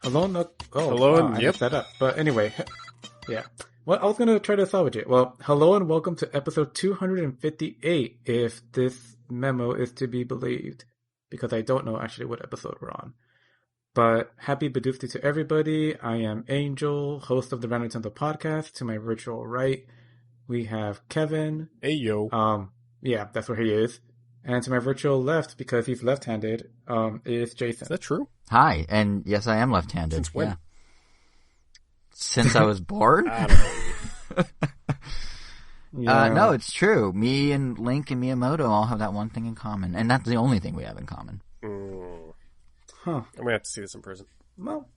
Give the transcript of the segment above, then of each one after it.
Hello, no. Oh, hello, wow, I messed that up. But anyway, yeah. Well, I was gonna try to salvage it. Well, hello and welcome to episode 258, if this memo is to be believed, because I don't know actually what episode we're on. But happy Bidoof to everybody. I am Angel, host of the Random Nintendo podcast. To my virtual right, we have Kevin. Hey yo. Yeah, that's where he is. And to my virtual left, because he's left-handed, is Jason. Is that true? Hi, and yes, I am left-handed. Since when? Yeah. Since I was born? I don't know. Yeah. No, it's true. Me and Link and Miyamoto all have that one thing in common, and that's the only thing we have in common. Huh. I'm gonna have to see this in person. Well,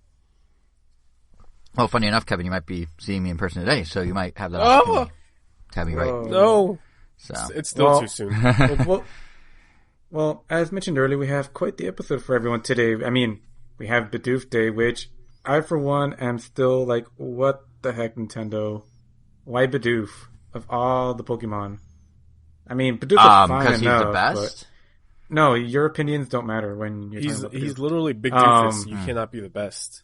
funny enough, Kevin, you might be seeing me in person today, so you might have that opportunity to have me right. No. So. It's still too soon. Well, as mentioned earlier, we have quite the episode for everyone today. I mean, we have Bidoof Day, which I, for one, am still like, what the heck, Nintendo? Why Bidoof of all the Pokemon? I mean, Bidoof is fine enough, because he's the best? But no, your opinions don't matter when you're talking about Bidoof. He's literally Big Doofus. You cannot be the best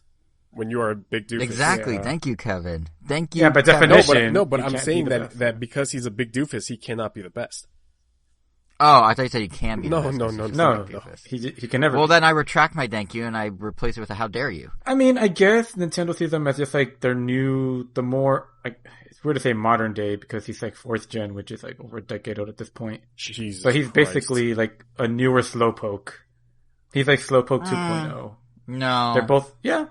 when you are a Big Doofus. Exactly. Yeah. Thank you, Kevin. Thank you. Yeah, by Kevin. definition. No, but I'm saying that because he's a Big Doofus, he cannot be the best. Oh, I thought you said you can be No, the best. No. He can never. Well, then I retract my thank you and I replace it with a how dare you. I mean, I guess Nintendo sees them as just like their new, the more, like, it's weird to say modern day because he's like 4th gen, which is like over a decade old at this point. Jesus But he's Christ. basically like a newer Slowpoke. He's like Slowpoke 2.0. No. They're both, yeah.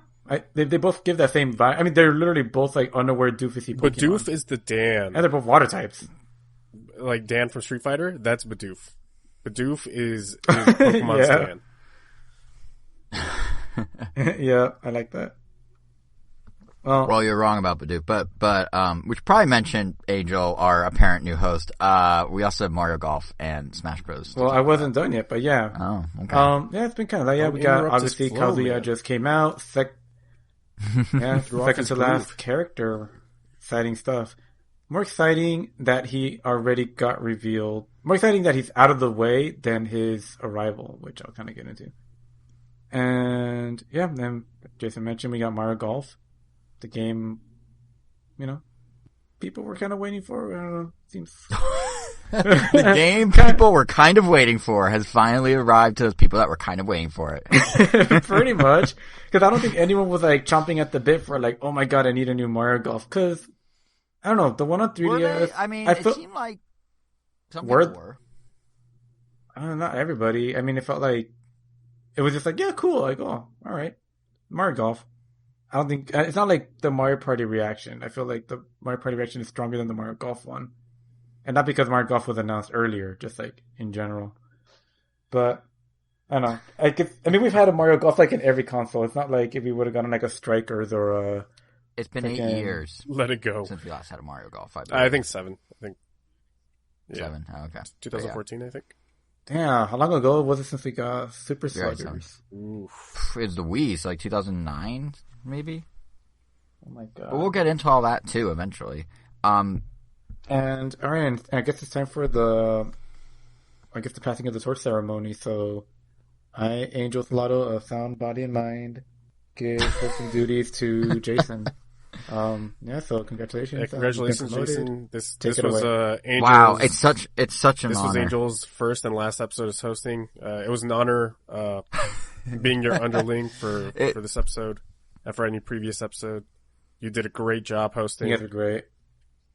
They both give that same vibe. I mean, they're literally both like unaware doofusy Pokemon. Bidoof is the Dan. And they're both water types. Like Dan from Street Fighter, that's Bidoof. Bidoof is Pokemon's Dan. Yeah, I like that. Well, you're wrong about Bidoof, but we should probably mention Angel, our apparent new host. We also have Mario Golf and Smash Bros. Well, I wasn't done yet, but yeah. Oh, okay. Yeah, it's been kind of like, we got, obviously, Kayuza just came out. Second to last character. Exciting stuff. More exciting that he already got revealed. More exciting that he's out of the way than his arrival, which I'll kind of get into. And yeah, then Jason mentioned we got Mario Golf. The game, people were kind of waiting for. I don't know. Seems the game people were kind of waiting for has finally arrived to those people that were kind of waiting for it. Pretty much. Because I don't think anyone was like chomping at the bit for like, oh my god, I need a new Mario Golf. Because I don't know, the one on 3DS. I mean, it seemed like some people were. I don't know, not everybody. I mean, it felt like it was just like, yeah, cool. Like, oh, all right, Mario Golf. I don't think it's not like the Mario Party reaction. I feel like the Mario Party reaction is stronger than the Mario Golf one, and not because Mario Golf was announced earlier, just like in general. But I don't know. I mean, we've had a Mario Golf like in every console. It's not like if we would have gotten like a Strikers or a. It's been 8 years. Let it go. Since we last had a Mario Golf. I think 7. Yeah. 7. Oh, okay. 2014, I think. Damn, how long ago was it since we got Super Sluggers? It's the Wii, so like 2009, maybe? Oh my god. But we'll get into all that too eventually. And, alright, I guess it's time for the passing of the torch ceremony, so I, Angel Salato of Sound, Body, and Mind, give hosting duties to Jason. So congratulations. Yeah, congratulations, Jason. This was Angel's. Wow, it's such an honor. This was Angel's first and last episode as hosting. It was an honor being your underling for this episode and for any previous episode. You did a great job hosting. You guys were great.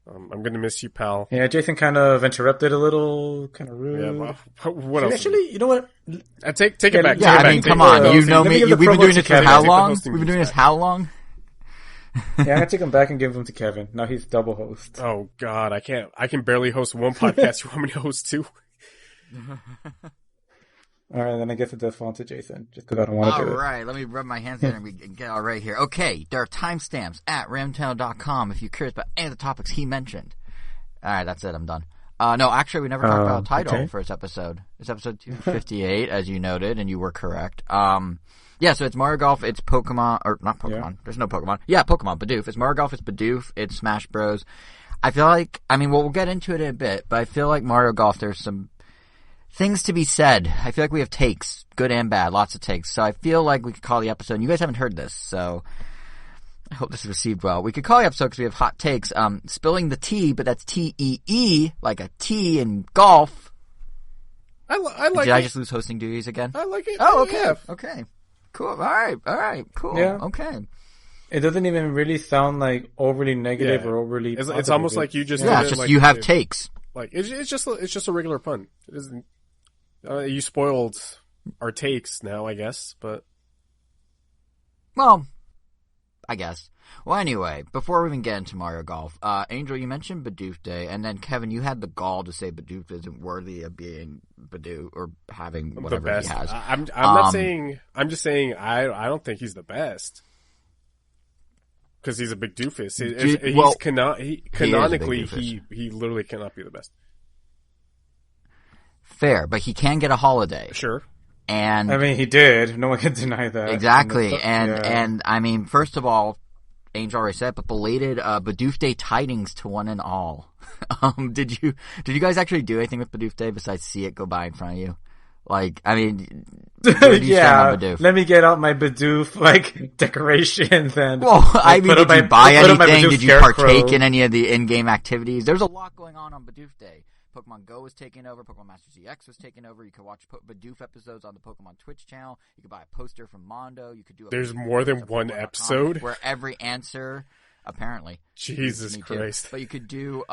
I'm gonna miss you, pal. Yeah, Jason kind of interrupted a little, kind of rude. Yeah, well, what else? Actually, you know what? Take it back. Yeah, I mean, come on. You know me. We've been doing this for how long? We've been doing this how long? Yeah, I'm gonna take him back and give him to Kevin. Now he's double host. Oh god, I can barely host one podcast. You want me to host 2? Alright, then I guess it does fall to Jason, just because I don't want to do it. Alright, let me rub my hands in and we can get all right here. Okay, there are timestamps at ramtown.com if you're curious about any of the topics he mentioned. Alright, that's it, I'm done. No, actually, we never talked about a title for this episode. It's episode 258, as you noted, and you were correct. Yeah, so it's Mario Golf, it's Pokemon, or not Pokemon, Yeah. There's no Pokemon. Yeah, Pokemon, Bidoof. It's Mario Golf, it's Bidoof, it's Smash Bros. I feel like, we'll get into it in a bit, but I feel like Mario Golf, there's some Things to be said. I feel like we have takes, good and bad, lots of takes. So I feel like we could call the episode, and you guys haven't heard this, so I hope this is received well. We could call the episode because we have hot takes. Spilling the tea, but that's T-E-E, like a T in golf. I like Did it. I just lose hosting duties again? I like it. Oh, okay. Yeah. Okay. Cool. All right. Cool. Yeah. Okay. It doesn't even really sound like overly negative or overly positive. It's almost like you just Yeah, it's just you have takes. Like it's just a regular pun. It isn't. You spoiled our takes now, I guess, but Well, I guess. Well, anyway, before we even get into Mario Golf, Angel, you mentioned Bidoof Day, and then Kevin, you had the gall to say Bidoof isn't worthy of being Bidoof or having whatever the best. he has. I'm not saying. I'm just saying I don't think he's the best because he's a big doofus. Canonically, he literally cannot be the best. Fair, but he can get a holiday. Sure. And I mean, he did. No one can deny that. Exactly. And I mean, first of all, Angel already said, but belated Bidoof Day tidings to one and all. Did you guys actually do anything with Bidoof Day besides see it go by in front of you? Like, I mean, where do you stand on Bidoof? Let me get out my Bidoof decorations and. Well, I mean, did you buy anything? Did you partake in any of the in-game activities? There's a lot going on Bidoof Day. Pokemon Go was taking over. Pokemon Masters EX was taking over. You could watch Bidoof episodes on the Pokemon Twitch channel. You could buy a poster from Mondo. You could do. There's more than one episode where every answer, apparently. Jesus Christ! But you could do.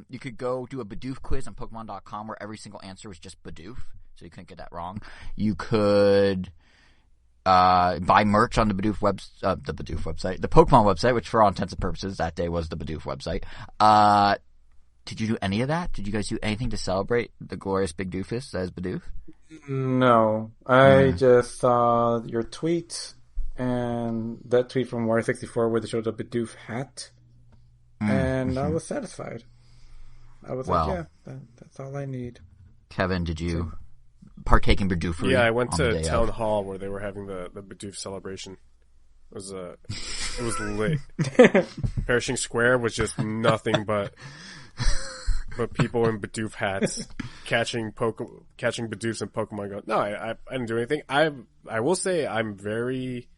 You could go do a Bidoof quiz on Pokemon.com where every single answer was just Bidoof, so you couldn't get that wrong. You could. Buy merch on the Bidoof website, the Pokemon website, which for all intents and purposes that day was the Bidoof website. Did you do any of that? Did you guys do anything to celebrate the glorious big doofus that is Bidoof? No. I just saw your tweet and that tweet from War64 where they showed a Bidoof hat. And I was satisfied. I was like, that's all I need. Kevin, did you partake in Bidoof? Yeah, I went to Town Hall where they were having the Bidoof celebration. It was lit. Perishing Square was just nothing but people in Bidoof hats catching Bidoofs and Pokemon Go. No, I didn't do anything. I will say I'm very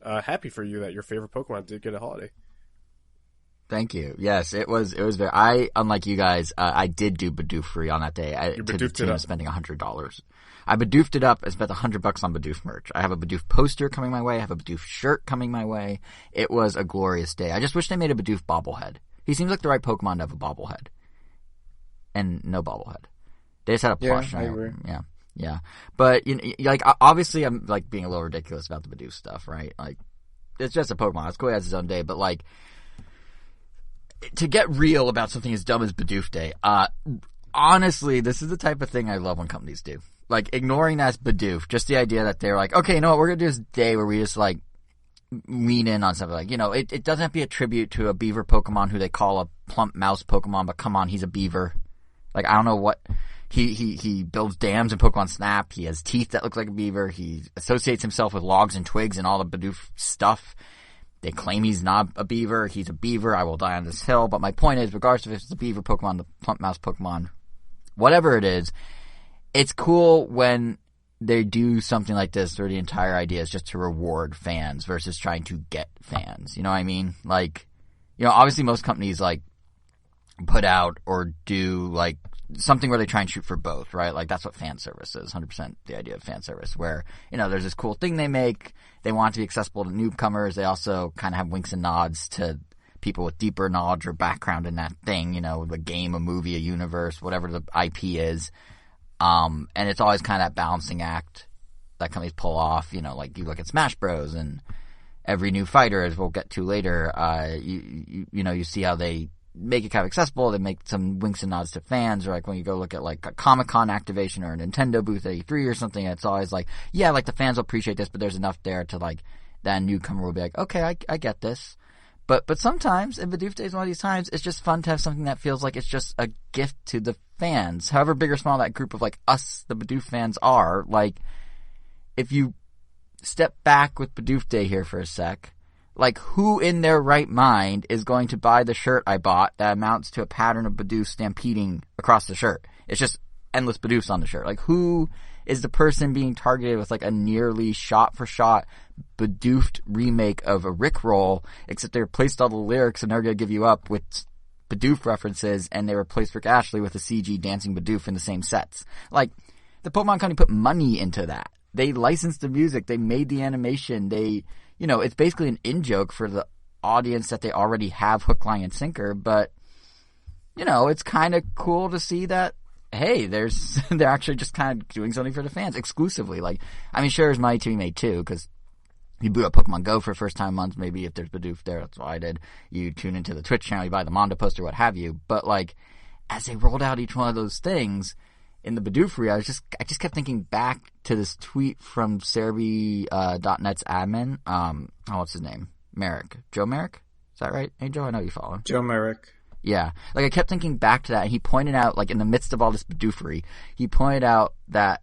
happy for you that your favorite Pokemon did get a holiday. Thank you. Yes, it was very. Unlike you guys, I did do Bidoof free on that day. To the tune of spending $100. I Bidoofed it up and spent $100 on Bidoof merch. I have a Bidoof poster coming my way. I have a Bidoof shirt coming my way. It was a glorious day. I just wish they made a Bidoof bobblehead. He seems like the right Pokemon to have a bobblehead. And no bobblehead. They just had a plush. Yeah, I agree. Yeah. But, like, obviously I'm, like, being a little ridiculous about the Bidoof stuff, right? Like, it's just a Pokemon. It's cool. It has its own day. But, like, to get real about something as dumb as Bidoof Day, honestly, this is the type of thing I love when companies do. Like, ignoring that as Bidoof, just the idea that they're like, okay, you know what, we're going to do this day where we just, like, lean in on something. Like, it doesn't have to be a tribute to a beaver Pokemon who they call a plump mouse Pokemon, but come on, he's a beaver. Like, I don't know what... He builds dams in Pokemon Snap. He has teeth that look like a beaver. He associates himself with logs and twigs and all the Bidoof stuff. They claim he's not a beaver. He's a beaver. I will die on this hill. But my point is, regardless of if it's a beaver Pokemon, the plump mouse Pokemon, whatever it is, it's cool when they do something like this where the entire idea is just to reward fans versus trying to get fans. You know what I mean? Like, obviously most companies, like, put out or do, like, something where they try and shoot for both, right? Like, that's what fan service is, 100% the idea of fan service, where, there's this cool thing they make, they want it to be accessible to newcomers, they also kind of have winks and nods to people with deeper knowledge or background in that thing, a game, a movie, a universe, whatever the IP is. And it's always kind of that balancing act that companies pull off, like you look at Smash Bros. And every new fighter, as we'll get to later, you see how they make it kind of accessible. They make some winks and nods to fans, or like when you go look at like a Comic-Con activation or a Nintendo booth at E3 or something, it's always like, yeah, like the fans will appreciate this, but there's enough there to like that newcomer will be like, okay, I get this. But sometimes, and Bidoof Day is one of these times, it's just fun to have something that feels like it's just a gift to the fans. However big or small that group of like us, the Bidoof fans are, like, if you step back with Bidoof Day here for a sec, like, who in their right mind is going to buy the shirt I bought that amounts to a pattern of Bidoof stampeding across the shirt? It's just endless Bidoofs on the shirt. Like, who is the person being targeted with like a nearly shot-for-shot Bidoofed remake of a Rickroll, except they replaced all the lyrics and Never Gonna Give You Up with Bidoof references, and they replaced Rick Astley with a CG dancing Bidoof in the same sets. Like, the Pokemon Company put money into that. They licensed the music, they made the animation, it's basically an in-joke for the audience that they already have hook, line, and sinker, but, it's kind of cool to see that, hey, they're actually just kind of doing something for the fans exclusively. Like, I mean, sure, there's money to be made too, because you boot up Pokemon Go for the first time months, maybe if there's Bidoof there, that's what I did. You tune into the Twitch channel, you buy the Mondo poster, what have you. But like, as they rolled out each one of those things in the Bidoofery, I just kept thinking back to this tweet from Cerebi.net's admin. What's his name? Merrick. Joe Merrick? Is that right? Hey Joe, I know you follow him. Joe Merrick. Yeah. Like, I kept thinking back to that, and he pointed out, like, in the midst of all this Bidoofery, he pointed out that,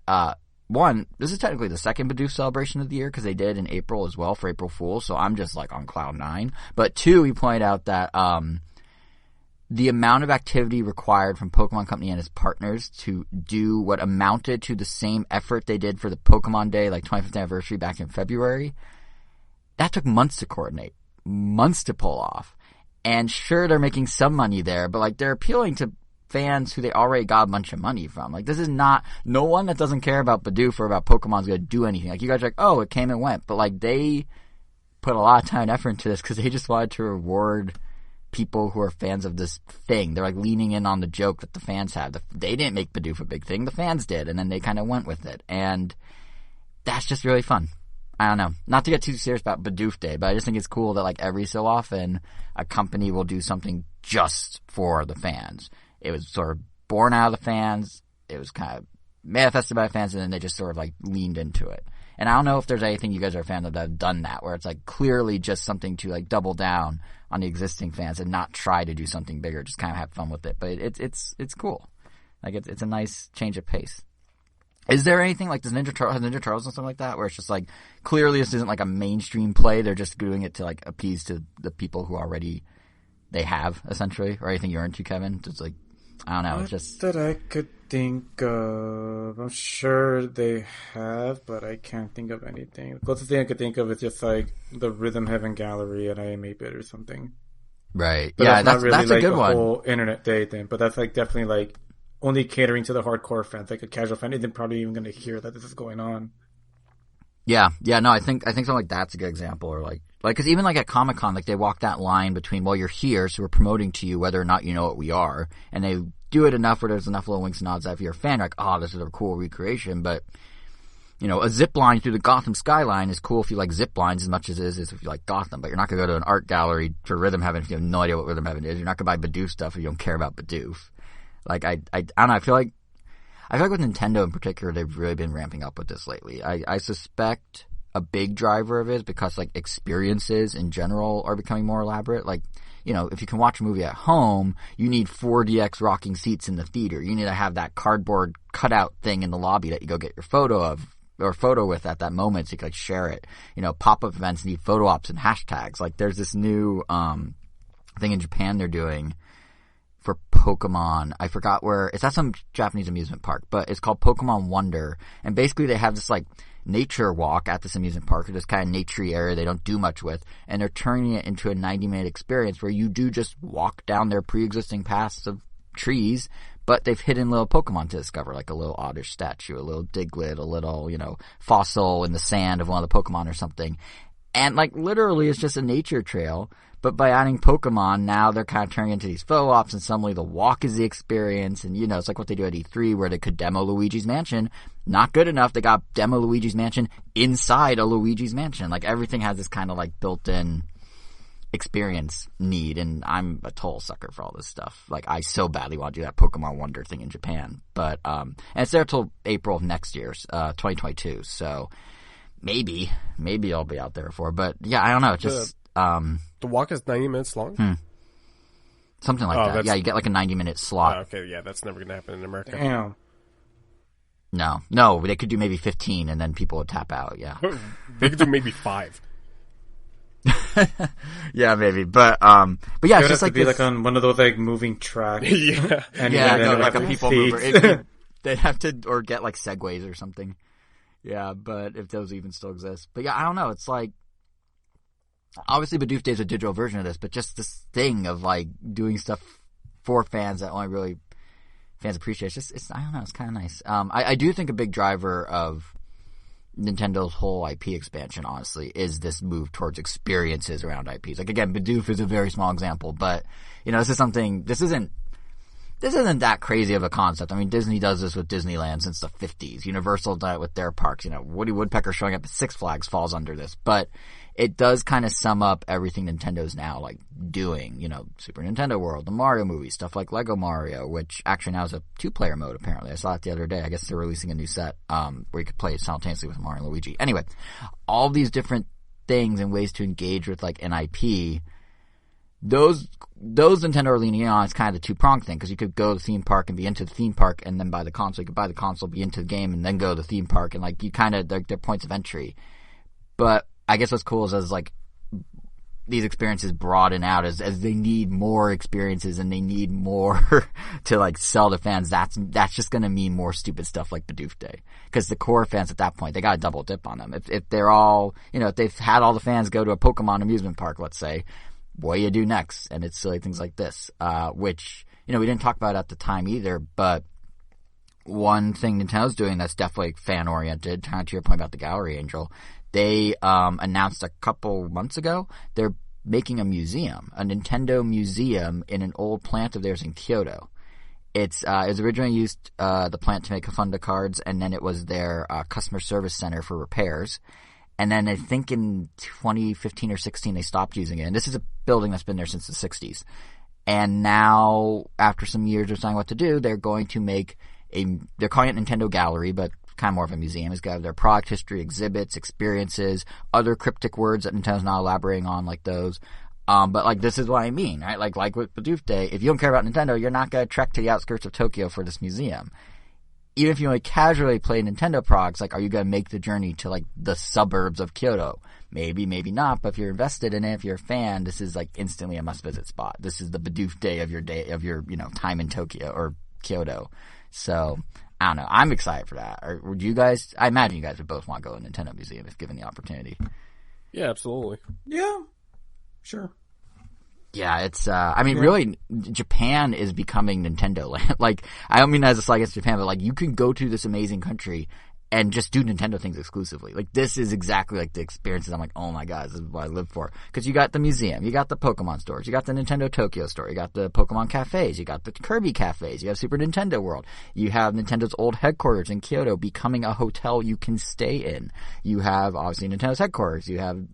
one, this is technically the second Bidoof celebration of the year, because they did in April as well for April Fool's, so I'm just, like, on cloud nine. But two, he pointed out that, the amount of activity required from Pokemon Company and its partners to do what amounted to the same effort they did for the Pokemon Day, like, 25th anniversary back in February, that took months to coordinate, months to pull off. And sure, they're making some money there, but like, they're appealing to fans who they already got a bunch of money from. Like, this is not, no one that doesn't care about Bidoof or about Pokemon is going to do anything. Like, you guys are like, oh, it came and went. But like, they put a lot of time and effort into this because they just wanted to reward people who are fans of this thing. They're like leaning in on the joke that the fans have. They didn't make Bidoof a big thing. The fans did. And then they kind of went with it. And that's just really fun. I don't know. Not to get too serious about Bidoof Day, but I just think it's cool that like every so often a company will do something just for the fans. It was sort of born out of the fans. It was kind of manifested by the fans, and then they just sort of like leaned into it. And I don't know if there's anything you guys are fans of that have done that, where it's like clearly just something to like double down on the existing fans and not try to do something bigger, just kind of have fun with it. But it's cool. Like, it's a nice change of pace. Is there anything like, has Ninja Turtles and something like that, where it's just like, clearly this isn't like a mainstream play, they're just doing it to like appease to the people who already they have, essentially? Or anything you're into, Kevin? Just like, I don't know, it's just... that I could think of. I'm sure they have, but I can't think of anything. The closest thing I could think of is just like the Rhythm Heaven Gallery at IM8-bit or something. Right. But yeah, that's not really that's like a good a one. whole internet day thing, but that's like definitely like only catering to the hardcore fans. Like a casual fan isn't probably even going to hear that this is going on. Yeah, no, I think something like that's a good example, or like, cause even like at Comic-Con, like they walk that line between, well, you're here, so we're promoting to you whether or not you know what we are, and they do it enough where there's enough little winks and nods that if you're a fan, you're like, oh, this is a cool recreation, but, a zip line through the Gotham skyline is cool if you like zip lines as much as it is if you like Gotham, but you're not gonna go to an art gallery for Rhythm Heaven if you have no idea what Rhythm Heaven is. You're not gonna buy Bidoof stuff if you don't care about Bidoof. Like, I don't know, I feel like with Nintendo in particular, they've really been ramping up with this lately. I suspect a big driver of it is because like experiences in general are becoming more elaborate. Like, if you can watch a movie at home, you need 4DX rocking seats in the theater. You need to have that cardboard cutout thing in the lobby that you go get your photo with at that moment so you can like share it. Pop-up events need photo ops and hashtags. Like, there's this new thing in Japan they're doing for Pokemon. I forgot where, it's at some Japanese amusement park, but it's called Pokemon Wonder. And basically they have this like nature walk at this amusement park, or this kind of naturey area they don't do much with, and they're turning it into a 90-minute experience where you do just walk down their pre-existing paths of trees, but they've hidden little Pokemon to discover, like a little Oddish statue, a little Diglett, a little, fossil in the sand of one of the Pokemon or something. And like literally it's just a nature trail, but by adding Pokemon, now they're kind of turning into these photo ops, and suddenly the walk is the experience, and it's like what they do at E3 where they could demo Luigi's Mansion. Not good enough, they got demo Luigi's Mansion inside a Luigi's Mansion. Like, everything has this kind of like built-in experience need, and I'm a total sucker for all this stuff. Like, I so badly want to do that Pokemon Wonder thing in Japan. But, and it's there till April of next year, 2022, so maybe I'll be out there for it. But yeah, I don't know, just, the walk is 90 minutes long? Something like that. Yeah, you get like a 90-minute slot. Okay, yeah, that's never going to happen in America. Damn. No, they could do maybe 15 and then people would tap out, yeah. They could do maybe 5. Yeah, maybe. But yeah, it's just like be like on one of those like moving tracks. Yeah. And like a people mover. They'd have to, or get like Segways or something. Yeah, but if those even still exist. But yeah, I don't know. It's like, obviously Bidoof Day is a digital version of this, but just this thing of like doing stuff for fans that only really fans appreciate. It's I don't know. It's kind of nice. I do think a big driver of Nintendo's whole IP expansion, honestly, is this move towards experiences around IPs. Like, again, Bidoof is a very small example, but, this isn't that crazy of a concept. I mean, Disney does this with Disneyland since the 50s. Universal done it with their parks. Woody Woodpecker showing up at Six Flags falls under this, but it does kind of sum up everything Nintendo's now, like, doing. Super Nintendo World, the Mario movie, stuff like Lego Mario, which actually now is a 2-player mode, apparently. I saw it the other day. I guess they're releasing a new set, where you could play simultaneously with Mario and Luigi. Anyway, all these different things and ways to engage with, like, an IP, those Nintendo are leaning on. It's kind of the two-pronged thing, because you could go to the theme park and be into the theme park and then buy the console. You could buy the console, be into the game, and then go to the theme park, and, like, you kind of, they're points of entry. But I guess what's cool is as, like, these experiences broaden out as they need more experiences and they need more to, like, sell to fans. That's just going to mean more stupid stuff like Bidoof Day. Because the core fans at that point, they got to double dip on them. If they're all, if they've had all the fans go to a Pokemon amusement park, let's say, what do you do next? And it's silly things like this, which, we didn't talk about at the time either, but one thing Nintendo's doing that's definitely fan-oriented, kind of to your point about the Gallery Angel, they announced a couple months ago they're making a museum, a Nintendo museum in an old plant of theirs in Kyoto. It was originally used, the plant to make Hafunda cards, and then it was their customer service center for repairs. And then I think in 2015 or 16 they stopped using it. And this is a building that's been there since the 60s. And now, after some years of deciding what to do, they're going to make they're calling it Nintendo Gallery, but kind of more of a museum. It's got their product history, exhibits, experiences, other cryptic words that Nintendo's not elaborating on, like those. But, like, this is what I mean, right? Like with Bidoof Day, if you don't care about Nintendo, you're not going to trek to the outskirts of Tokyo for this museum. Even if you only casually play Nintendo products, like, are you going to make the journey to, like, the suburbs of Kyoto? Maybe, maybe not, but if you're invested in it, if you're a fan, this is, like, instantly a must-visit spot. This is the Bidoof Day of your time in Tokyo or Kyoto. So, I don't know. I'm excited for that. Or would you guys? I imagine you guys would both want to go to a Nintendo museum if given the opportunity. Yeah, absolutely. Yeah, sure. Yeah, it's. Really, Japan is becoming Nintendo land. Like, I don't mean that as a slight against Japan, but like, you can go to this amazing country and just do Nintendo things exclusively. Like, this is exactly like the experiences. I'm like, oh my god, this is what I live for. Because you got the museum, you got the Pokemon stores, you got the Nintendo Tokyo store, you got the Pokemon cafes, you got the Kirby cafes, you have Super Nintendo World, you have Nintendo's old headquarters in Kyoto becoming a hotel you can stay in. You have, obviously, Nintendo's headquarters. You have,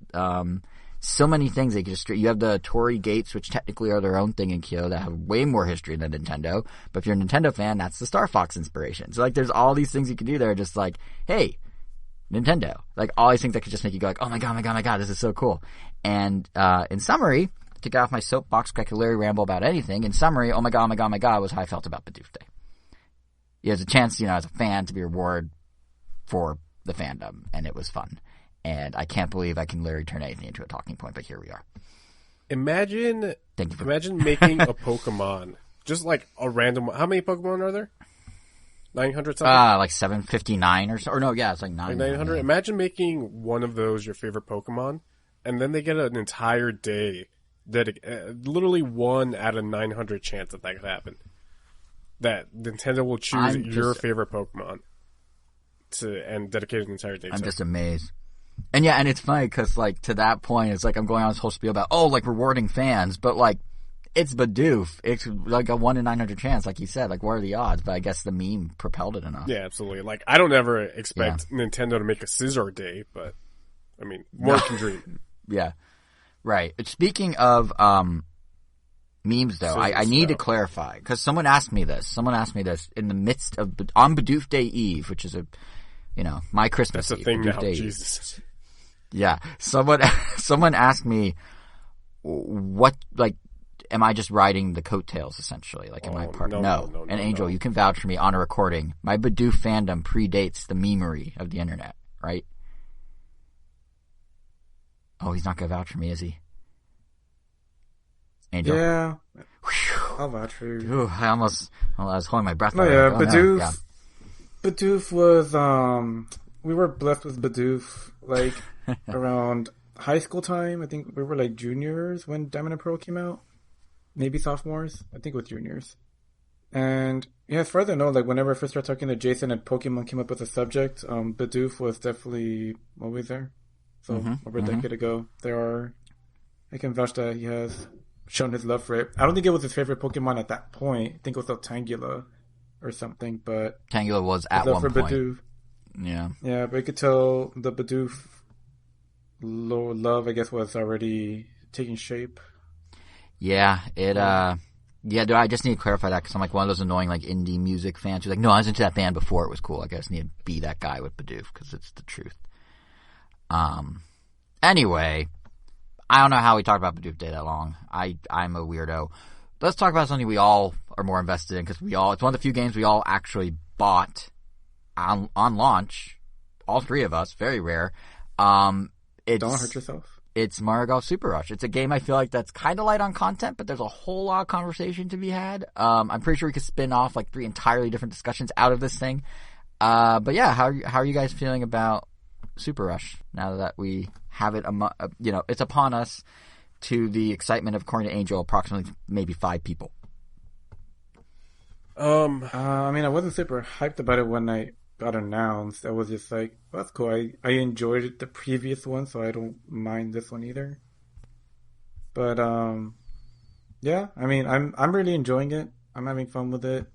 so many things they can just, you have the Torii Gates, which technically are their own thing in Kyoto that have way more history than Nintendo. But if you're a Nintendo fan, that's the Star Fox inspiration. So, like, there's all these things you can do there, just like, hey, Nintendo. Like, all these things that could just make you go like, oh my god, this is so cool. And, in summary, to get off my soapbox, I could literally ramble about anything. In summary, oh my god, was how I felt about Bidoof Day. You have a chance, as a fan, to be rewarded for the fandom, and it was fun. And I can't believe I can literally turn anything into a talking point, but here we are. Imagine making a Pokemon. Just like a random... How many Pokemon are there? 900 something? Like 759 or so. Or no, yeah, it's like 900. Imagine making one of those your favorite Pokemon, and then they get an entire day literally 1 out of 900 chance that could happen. That Nintendo will choose your favorite Pokemon and dedicate an entire day to. I'm just amazed. And yeah, and it's funny because, like, to that point, it's like I'm going on this whole spiel about, like, rewarding fans, but, like, it's Bidoof. It's like a 1 in 900 chance, like you said. Like, what are the odds? But I guess the meme propelled it enough. Yeah, absolutely. Like, I don't ever expect Nintendo to make a Scizor Day, but, I mean, one can dream. Yeah. Right. Speaking of memes, though, I need to clarify, because someone asked me this in the midst of, on Bidoof Day Eve, which is my Christmas Eve. That's a thing now, Day Jesus. Yeah. Someone asked me, what, like, am I just riding the coattails, essentially? Like, am I part? No. And Angel, you can vouch for me on a recording. My Bidoof fandom predates the memery of the internet, right? Oh, he's not going to vouch for me, is he? Angel? Yeah. I'll vouch for you. Ooh, I was holding my breath. No, yeah, Bidoof. Yeah. Bidoof was we were blessed with Bidoof like around high school time. I think we were like juniors when Diamond and Pearl came out. Maybe sophomores. I think it was juniors. And yeah, as far as I know, like whenever I first started talking to Jason and Pokemon came up with a subject, Bidoof was definitely always there. So over a decade ago, I can vouch that he has shown his love for it. I don't think it was his favorite Pokemon at that point. I think it was Tangela or something, but Tangela was at one point. Bidoof. Yeah. Yeah, but you could tell the Bidoof love, I guess, was already taking shape. Yeah, dude, I just need to clarify that because I'm like one of those annoying like indie music fans who's like, no, I was into that band before it was cool. I just need to be that guy with Bidoof because it's the truth. Anyway, I don't know how we talked about Bidoof Day that long. I'm a weirdo. Let's talk about something we all are more invested in because it's one of the few games we all actually bought on launch. All three of us, very rare. Don't hurt yourself. It's Mario Golf Super Rush. It's a game I feel like that's kind of light on content, but there's a whole lot of conversation to be had. I'm pretty sure we could spin off like 3 entirely different discussions out of this thing. But yeah, how are you guys feeling about Super Rush now that we have it? It's upon us to the excitement of, according to Angel, approximately maybe 5 people. I mean, I wasn't super hyped about it when I got announced. I was just like, well, that's cool. I enjoyed the previous one, so I don't mind this one either. But yeah, I mean, I'm really enjoying it. I'm having fun with it.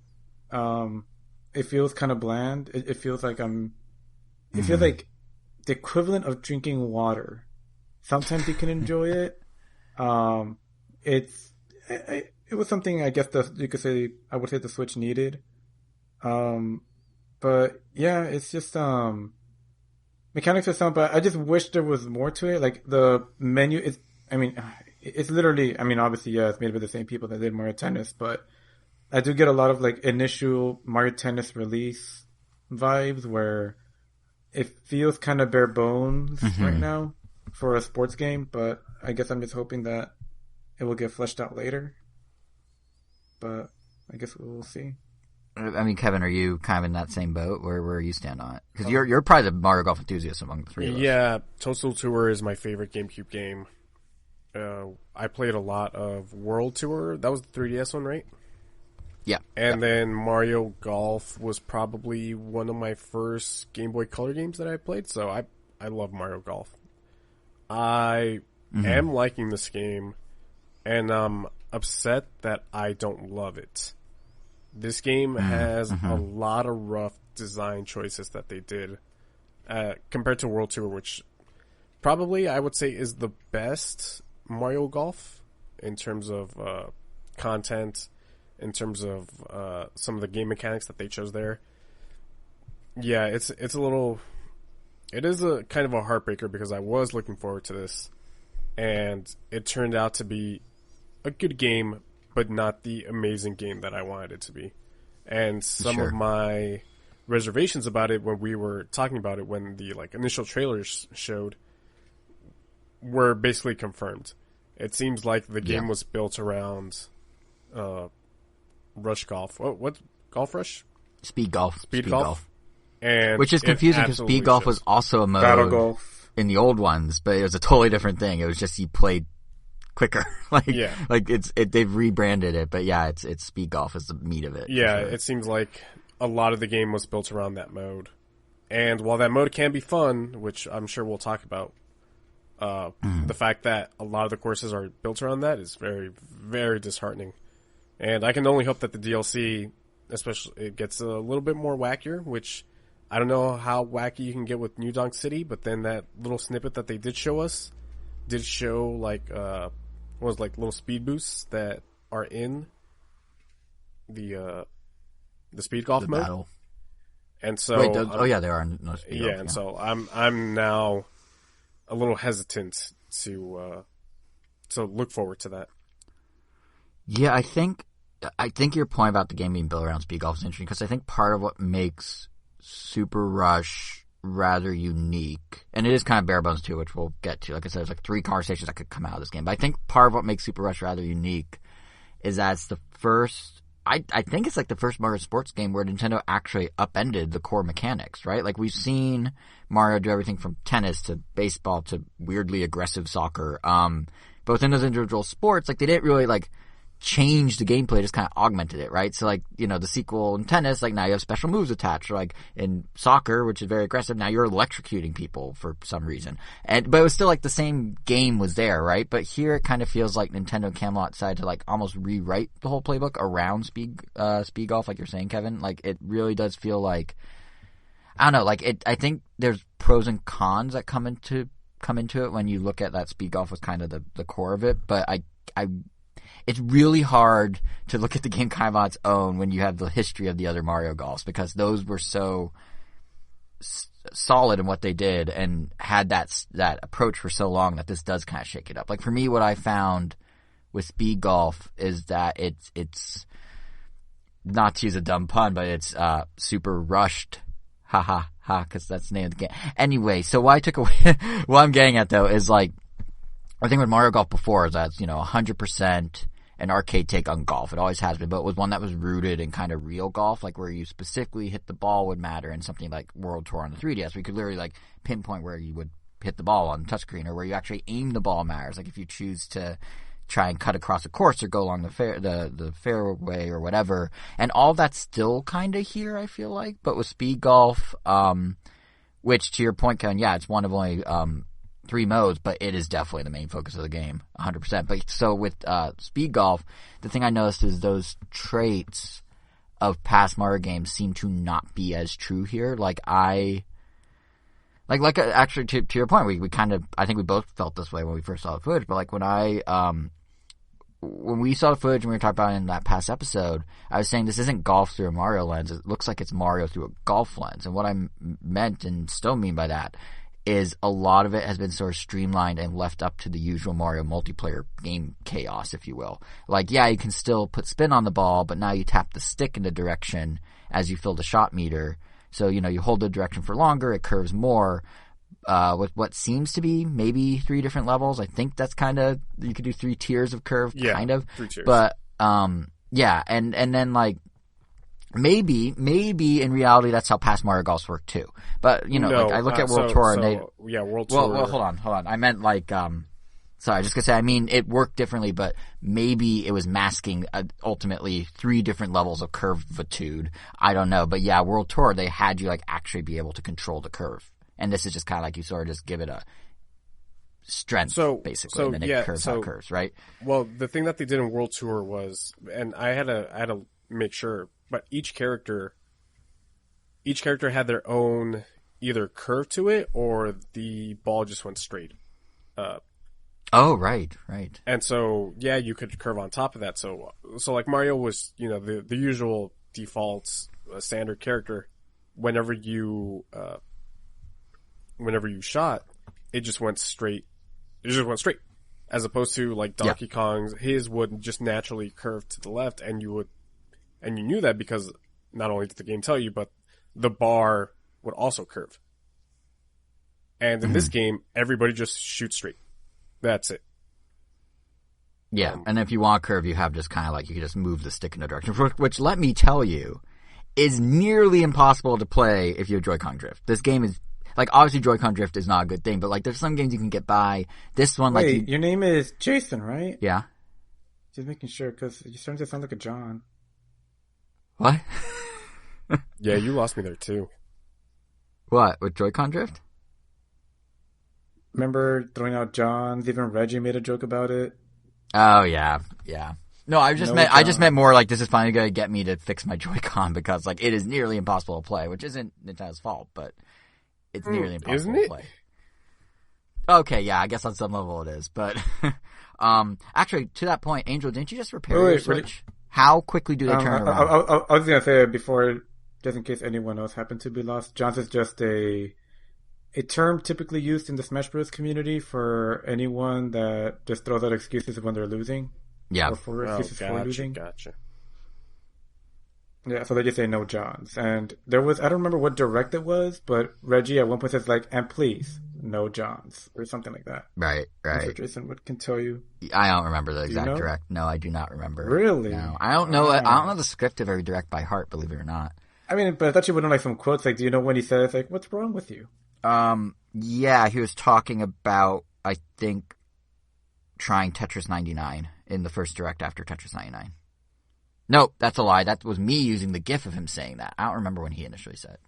It feels kind of bland. It feels like it feels like the equivalent of drinking water. Sometimes you can enjoy it. It was something I guess I would say the Switch needed. But yeah, it's just mechanics are sound, but I just wish there was more to it. Like the menu it's literally, obviously, yeah, it's made by the same people that did Mario Tennis, but I do get a lot of like initial Mario Tennis release vibes where it feels kind of bare bones right now for a sports game, but I guess I'm just hoping that it will get fleshed out later. But I guess we'll see. I mean, Kevin, are you kind of in that same boat? Where you stand on it? Because you're probably the Mario Golf enthusiast among the three of us. Yeah, Toadstool Tour is my favorite GameCube game. I played a lot of World Tour. That was the 3DS one, right? Yeah. And then Mario Golf was probably one of my first Game Boy Color games that I played. So I love Mario Golf. I am liking this game, and I'm upset that I don't love it. This game has a lot of rough design choices that they did compared to World Tour, which probably I would say is the best Mario Golf in terms of content, in terms of some of the game mechanics that they chose there. Yeah, it is a kind of a heartbreaker because I was looking forward to this, and it turned out to be a good game, but not the amazing game that I wanted it to be. And some of my reservations about it when we were talking about it, when the initial trailers showed, were basically confirmed. It seems like the game was built around Rush Golf. What Golf Rush? Speed Golf. Speed Golf. And which is confusing because Speed Golf was also a mode Battle Golf in the old ones, but it was a totally different thing. It was just you played quicker. They've rebranded it, but yeah, it's Speed Golf is the meat of it. Yeah, it seems like a lot of the game was built around that mode. And while that mode can be fun, which I'm sure we'll talk about, the fact that a lot of the courses are built around that is very, very disheartening. And I can only hope that the DLC, especially, it gets a little bit more wackier, which I don't know how wacky you can get with New Donk City, but then that little snippet that they did show us did show little speed boosts that are in the speed golf mode. Battle. And so, there are no speed golf. And so I'm now a little hesitant to look forward to that. Yeah, I think your point about the game being built around speed golf is interesting because I think part of what makes Super Rush rather unique, and it is kind of bare bones too, which we'll get to. Like I said, there's 3 conversations that could come out of this game. But I think part of what makes Super Rush rather unique is that it's the first I think it's like the first Mario sports game where Nintendo actually upended the core mechanics, right? Like we've seen Mario do everything from tennis to baseball to weirdly aggressive soccer. But within those individual sports, like they didn't really like change the gameplay, just kind of augmented it, right? So like, the sequel in tennis, like now you have special moves attached, or like in soccer, which is very aggressive, now you're electrocuting people for some reason. But it was still like the same game was there, right? But here it kind of feels like Nintendo Camelot decided to like almost rewrite the whole playbook around speed golf, like you're saying, Kevin. Like it really does feel like, I don't know, like I think there's pros and cons that come into it when you look at that speed golf was kind of the core of it, but it's really hard to look at the game kind of on its own when you have the history of the other Mario Golfs, because those were so solid in what they did and had that approach for so long that this does kind of shake it up. Like for me, what I found with Speed Golf is that it's not to use a dumb pun, but it's super rushed. Ha ha ha, because that's the name of the game. Anyway, so what I took away, what I'm getting at though is like, I think with Mario Golf before is that it's, 100% an arcade take on golf. It always has been, but it was one that was rooted in kind of real golf, like where you specifically hit the ball would matter, and something like World Tour on the 3DS, we could literally like pinpoint where you would hit the ball on the touchscreen, or where you actually aim the ball matters. Like if you choose to try and cut across a course or go along the fairway or whatever. And all that's still kind of here, I feel like. But with Speed Golf, which to your point, Kevin, yeah, it's one of only 3 modes, but it is definitely the main focus of the game, 100%. But so with Speed Golf, the thing I noticed is those traits of past Mario games seem to not be as true here. Actually, to your point, we kind of, I think we both felt this way when we first saw the footage, but like when we saw the footage and we were talking about it in that past episode, I was saying this isn't golf through a Mario lens. It looks like it's Mario through a golf lens. And what I meant and still mean by that is a lot of it has been sort of streamlined and left up to the usual Mario multiplayer game chaos, if you will. Like, yeah, you can still put spin on the ball, but now you tap the stick in the direction as you fill the shot meter. So, you hold the direction for longer, it curves more. With what seems to be maybe 3 different levels. I think that's kind of, you could do 3 tiers of curve, kind of. 3 tiers. But, yeah, and then like, maybe in reality that's how past Mario Golfs work too. But, like I look at World Tour and they... Yeah, World Tour... Well, hold on. I meant like, sorry, just gonna say, I mean, it worked differently, but maybe it was masking ultimately 3 different levels of curvitude. I don't know. But yeah, World Tour, they had you like actually be able to control the curve. And this is just kind of like you sort of just give it a strength, basically, and then it curves how it curves, right? Well, the thing that they did in World Tour was, and I had to make sure, but each character had their own either curve to it or the ball just went straight. Oh, right. And so, yeah, you could curve on top of that. So like Mario was, the usual default standard character. Whenever you shot, it just went straight. As opposed to like Donkey Kong's, his would just naturally curve to the left, and you knew that because not only did the game tell you, but the bar would also curve. And in this game, everybody just shoots straight. That's it. Yeah, and if you want to curve, you have just kind of like, you can just move the stick in a direction, which let me tell you, is nearly impossible to play if you have Joy-Con drift. This game is, like, obviously Joy-Con drift is not a good thing, but like, there's some games you can get by. This one, Wait, like, your name is Jason, right? Yeah. Just making sure, because you're starting to sound like a John. What? Yeah, you lost me there too. What, with Joy-Con drift? Remember throwing out Johns? Even Reggie made a joke about it. Oh yeah. No, I just meant more like, this is finally going to get me to fix my Joy-Con, because like it is nearly impossible to play, which isn't Nintendo's fault, but it's nearly impossible to play. Okay, yeah, I guess on some level it is, but actually, to that point, Angel, didn't you just repair your Switch? How quickly do they turn around? I was gonna say before, just in case anyone else happened to be lost, Johns is just a term typically used in the Smash Bros. Community for anyone that just throws out excuses when they're losing. Yeah. Or for excuses for losing. Gotcha. Yeah, so they just say no Johns. And there was, I don't remember what direct it was, but Reggie at one point says like, and please, no Johns, or something like that. Right. That's what Jason can tell you. I don't remember the exact know? direct. No, I do not remember. Really? No, I don't know. I don't know the script of every direct by heart. Believe it or not. I mean, but I thought you would know like some quotes. Like, do you know when he says like, "What's wrong with you"? Yeah, he was talking about, I think, trying Tetris 99 in the first direct after Tetris 99. Nope, that's a lie. That was me using the GIF of him saying that. I don't remember when he initially said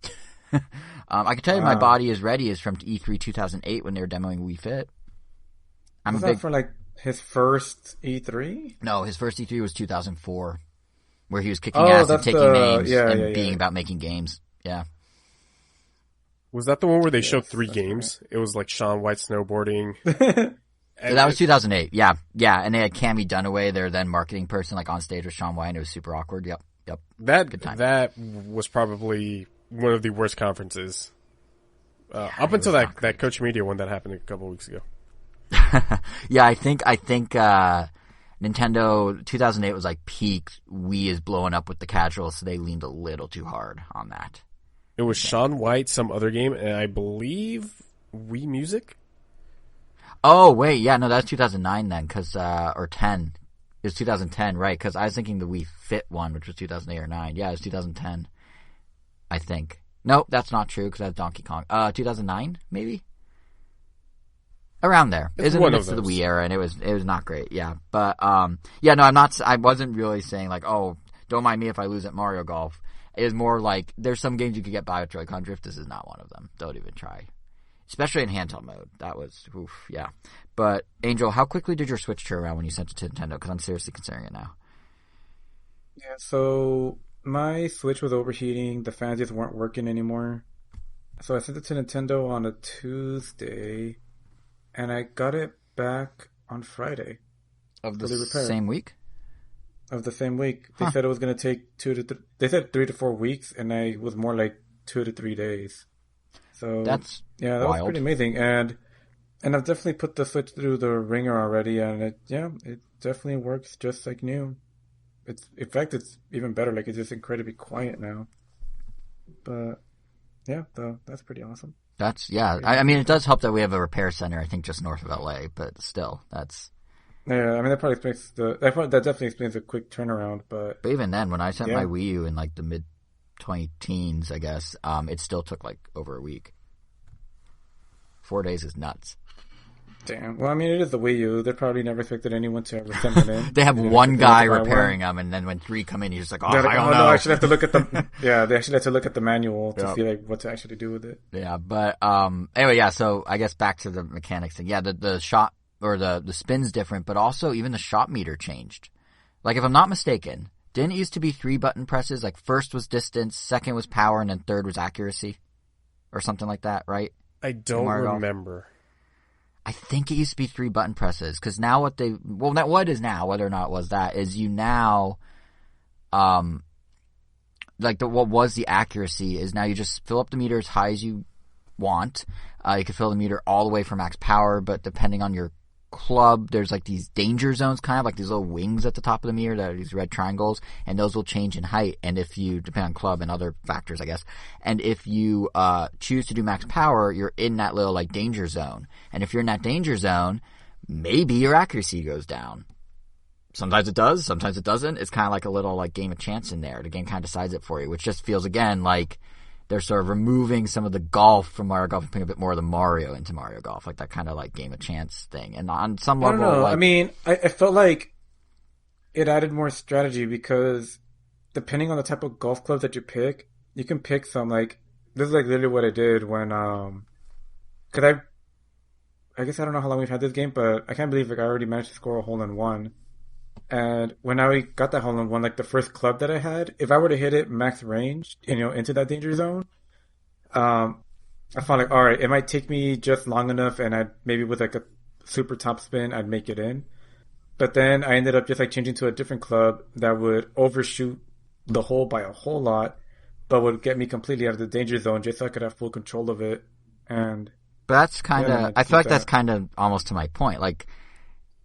it. I can tell you my body is ready is from E3 2008 when they were demoing Wii Fit. Was that for like his first E3? No, his first E3 was 2004, where he was kicking ass and taking names and being about making games. Yeah. Was that the one where they showed 3 games? Right. It was like Shaun White snowboarding. So that was 2008. Yeah. And they had Cammie Dunaway, their then marketing person, like on stage with Shaun White, and it was super awkward. Yep. That was probably one of the worst conferences. Up until that Coach Media one that happened a couple of weeks ago. Yeah, I think Nintendo 2008 was like peak. Wii is blowing up with the casuals, so they leaned a little too hard on that. It was Shaun White, some other game, and I believe Wii Music. Oh wait, yeah, no, that's 2009 then, or 10. It was 2010, right? Because I was thinking the Wii Fit one, which was 2008 or 9. Yeah, it was 2010, I think. Nope, that's not true because that's Donkey Kong. 2009 maybe. Around there. It was in the midst of the Wii era, and it was not great. Yeah, but yeah, no, I wasn't really saying like, oh, don't mind me if I lose at Mario Golf. It was more like there's some games you could get by with Joy-Con drift. This is not one of them. Don't even try. Especially in handheld mode. That was, yeah. But, Angel, how quickly did your Switch turn around when you sent it to Nintendo? Because I'm seriously considering it now. Yeah, so my Switch was overheating. The fans just weren't working anymore. So I sent it to Nintendo on a Tuesday, and I got it back on Friday. Of the same week? Of the same week. They said it was going to take 3 to 4 weeks, and I was more like 2 to 3 days. So that's that wild. was pretty amazing, and I've definitely put the Switch through the ringer already, and it definitely works just like new. In fact, it's even better. Like, it's just incredibly quiet now. But yeah, that's pretty awesome. I mean, it does help that we have a repair center, I think, just north of LA. But still, that's. Yeah, I mean, that probably explains that definitely explains a quick turnaround. But even then, when I sent my Wii U in like the mid 20-teens, I guess, it still took like over a week. 4 days is nuts. Damn. Well, I mean, it is the Wii U. They probably never expected anyone to ever send it in. They have one guy repairing them, and then when 3 come in, he's just like, I don't know. No, I actually have to look at the. Yeah, they actually have to look at the manual to see like what to actually do with it. Yeah, but anyway, yeah. So I guess back to the mechanics thing. Yeah, the shot or the spin's different, but also even the shot meter changed. Like, if I'm not mistaken, didn't it used to be 3 button presses? Like, first was distance, second was power, and then third was accuracy, or something like that, right? I don't remember. I think it used to be 3 button presses, because now what it is now, whether or not it was that, is you now, what was the accuracy is now you just fill up the meter as high as you want. You can fill the meter all the way for max power, but depending on your club, there's like these danger zones, kind of like these little wings at the top of the mirror that are these red triangles, and those will change in height. And if you, depend on club and other factors, I guess, and if you choose to do max power, you're in that little like danger zone. And if you're in that danger zone, maybe your accuracy goes down. Sometimes it does, sometimes it doesn't. It's kind of like a little like game of chance in there. The game kind of decides it for you, which just feels again like they're sort of removing some of the golf from Mario Golf and putting a bit more of the Mario into Mario Golf, like that kind of like game of chance thing. And on some level, I don't know. Like, I mean, I felt like it added more strategy because depending on the type of golf clubs that you pick, you can pick some like this is like literally what I did when because I guess I don't know how long we've had this game, but I can't believe like I already managed to score a hole in one. And when I got that hole in one, like the first club that I had, if I were to hit it max range, into that danger zone, I found like, all right, it might take me just long enough, and I'd maybe with like a super top spin, I'd make it in. But then I ended up just like changing to a different club that would overshoot the hole by a whole lot, but would get me completely out of the danger zone just so I could have full control of it. And but that's kind of, I feel like that's kind of almost to my point, like.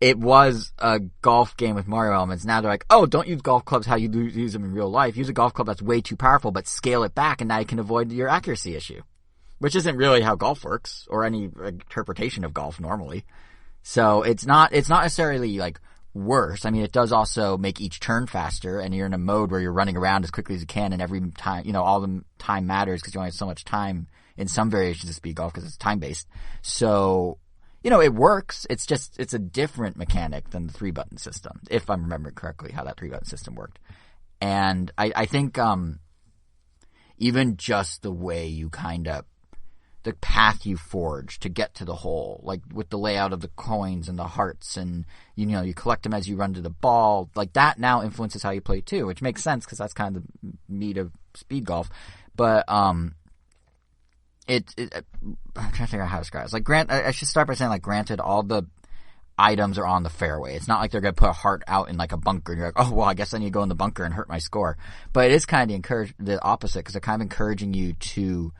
It was a golf game with Mario elements. Now they're like, oh, don't use golf clubs how you use them in real life. Use a golf club that's way too powerful, but scale it back, and now you can avoid your accuracy issue. which isn't really how golf works or any interpretation of golf normally. So it's not necessarily like worse. I mean, it does also make each turn faster, and you're in a mode where you're running around as quickly as you can, and every time, you know, all the time matters because you only have so much time in some variations of speed golf because it's time based. So, you know, it works. It's a different mechanic than the 3-button system, if I'm remembering correctly how that 3-button system worked. And I think even just the way you the path you forge to get to the hole, like with the layout of the coins and the hearts, and you know, you collect them as you run to the ball, like that now influences how you play too, which makes sense because that's kind of the meat of speed golf. But I'm trying to figure out how to describe it. It's like I should start by saying, like, granted, all the items are on the fairway. It's not like they're going to put a heart out in like a bunker and you're like, oh, well, I guess I need to go in the bunker and hurt my score. But it is kind of the opposite, because they're kind of encouraging you to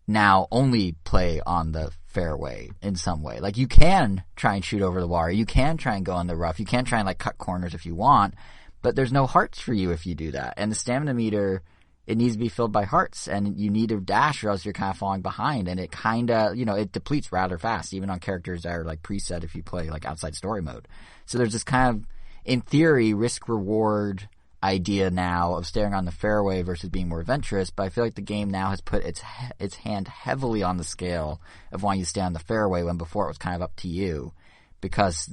now only play on the fairway in some way. Like, you can try and shoot over the water. You can try and go in the rough. You can try and like cut corners if you want, but there's no hearts for you if you do that. And the stamina meter, it needs to be filled by hearts, and you need to dash or else you're kind of falling behind, and it kind of, you know, it depletes rather fast, even on characters that are like preset if you play like outside story mode. So there's this kind of, in theory, risk-reward idea now of staying on the fairway versus being more adventurous, but I feel like the game now has put its hand heavily on the scale of wanting you to stay on the fairway when before it was kind of up to you, because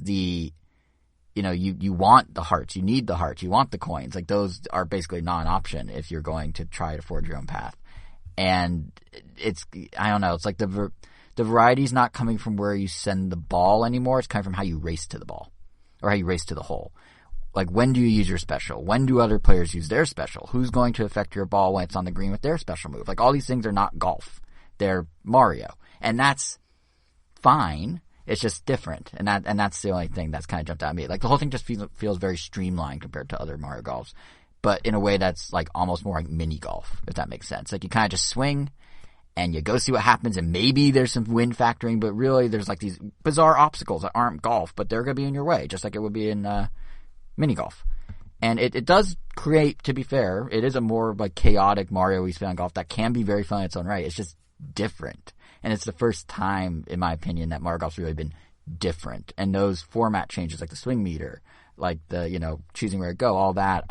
you know, you want the hearts, you need the hearts, you want the coins. Like, those are basically non-option if you're going to try to forge your own path. And I don't know, it's like the variety's not coming from where you send the ball anymore. It's coming from how you race to the ball or how you race to the hole. Like, when do you use your special? When do other players use their special? Who's going to affect your ball when it's on the green with their special move? Like, all these things are not golf. They're Mario. And that's fine. It's just different, and that's the only thing that's kind of jumped out at me. Like, the whole thing just feels very streamlined compared to other Mario Golfs, but in a way that's like almost more like mini golf, if that makes sense. Like, you kind of just swing, and you go see what happens, and maybe there's some wind factoring, but really there's like these bizarre obstacles that aren't golf, but they're going to be in your way, just like it would be in mini golf. And it does create, to be fair, it is a more like chaotic Mario-y spin on golf that can be very fun in its own right. It's just different. And it's the first time, in my opinion, that Mario Golf's really been different. And those format changes, like the swing meter, like the, you know, choosing where to go, all that,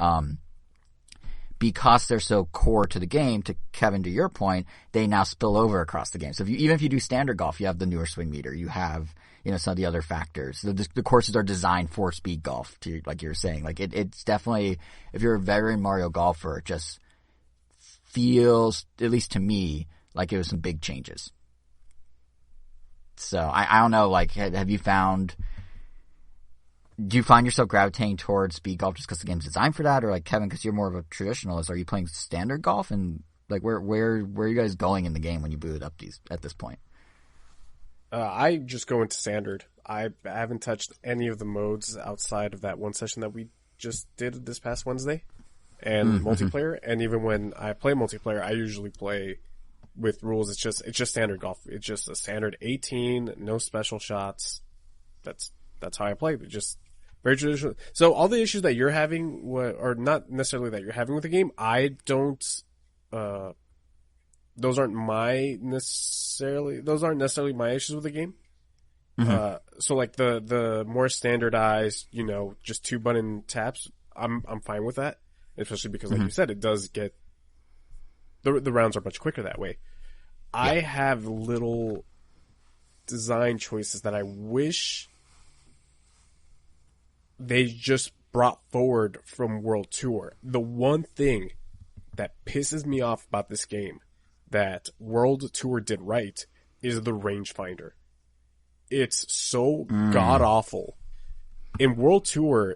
because they're so core to the game, to Kevin, to your point, they now spill over across the game. So even if you do standard golf, you have the newer swing meter, you have, you know, some of the other factors. The courses are designed for speed golf, like you were saying. Like, it's definitely, if you're a veteran Mario golfer, it just feels, at least to me, like it was some big changes. So I don't know, like, do you find yourself gravitating towards speed golf just because the game's designed for that? Or like, Kevin, because you're more of a traditionalist, are you playing standard golf? And like, where are you guys going in the game when you boot it up at this point? I just go into standard. I haven't touched any of the modes outside of that one session that we just did this past Wednesday, and multiplayer. And even when I play multiplayer, I usually play with rules. It's just standard golf. It's just a standard 18, no special shots. That's how I play. Just very traditional. So all the issues that you're having, or not necessarily that you're having with the game, I don't. Those aren't necessarily my issues with the game. So like the more standardized, you know, just 2-button taps, I'm fine with that, especially because, like you said, it does get. The rounds are much quicker that way. I have little design choices that I wish they just brought forward from World Tour. The one thing that pisses me off about this game that World Tour did right is the rangefinder. It's so god-awful. In World Tour,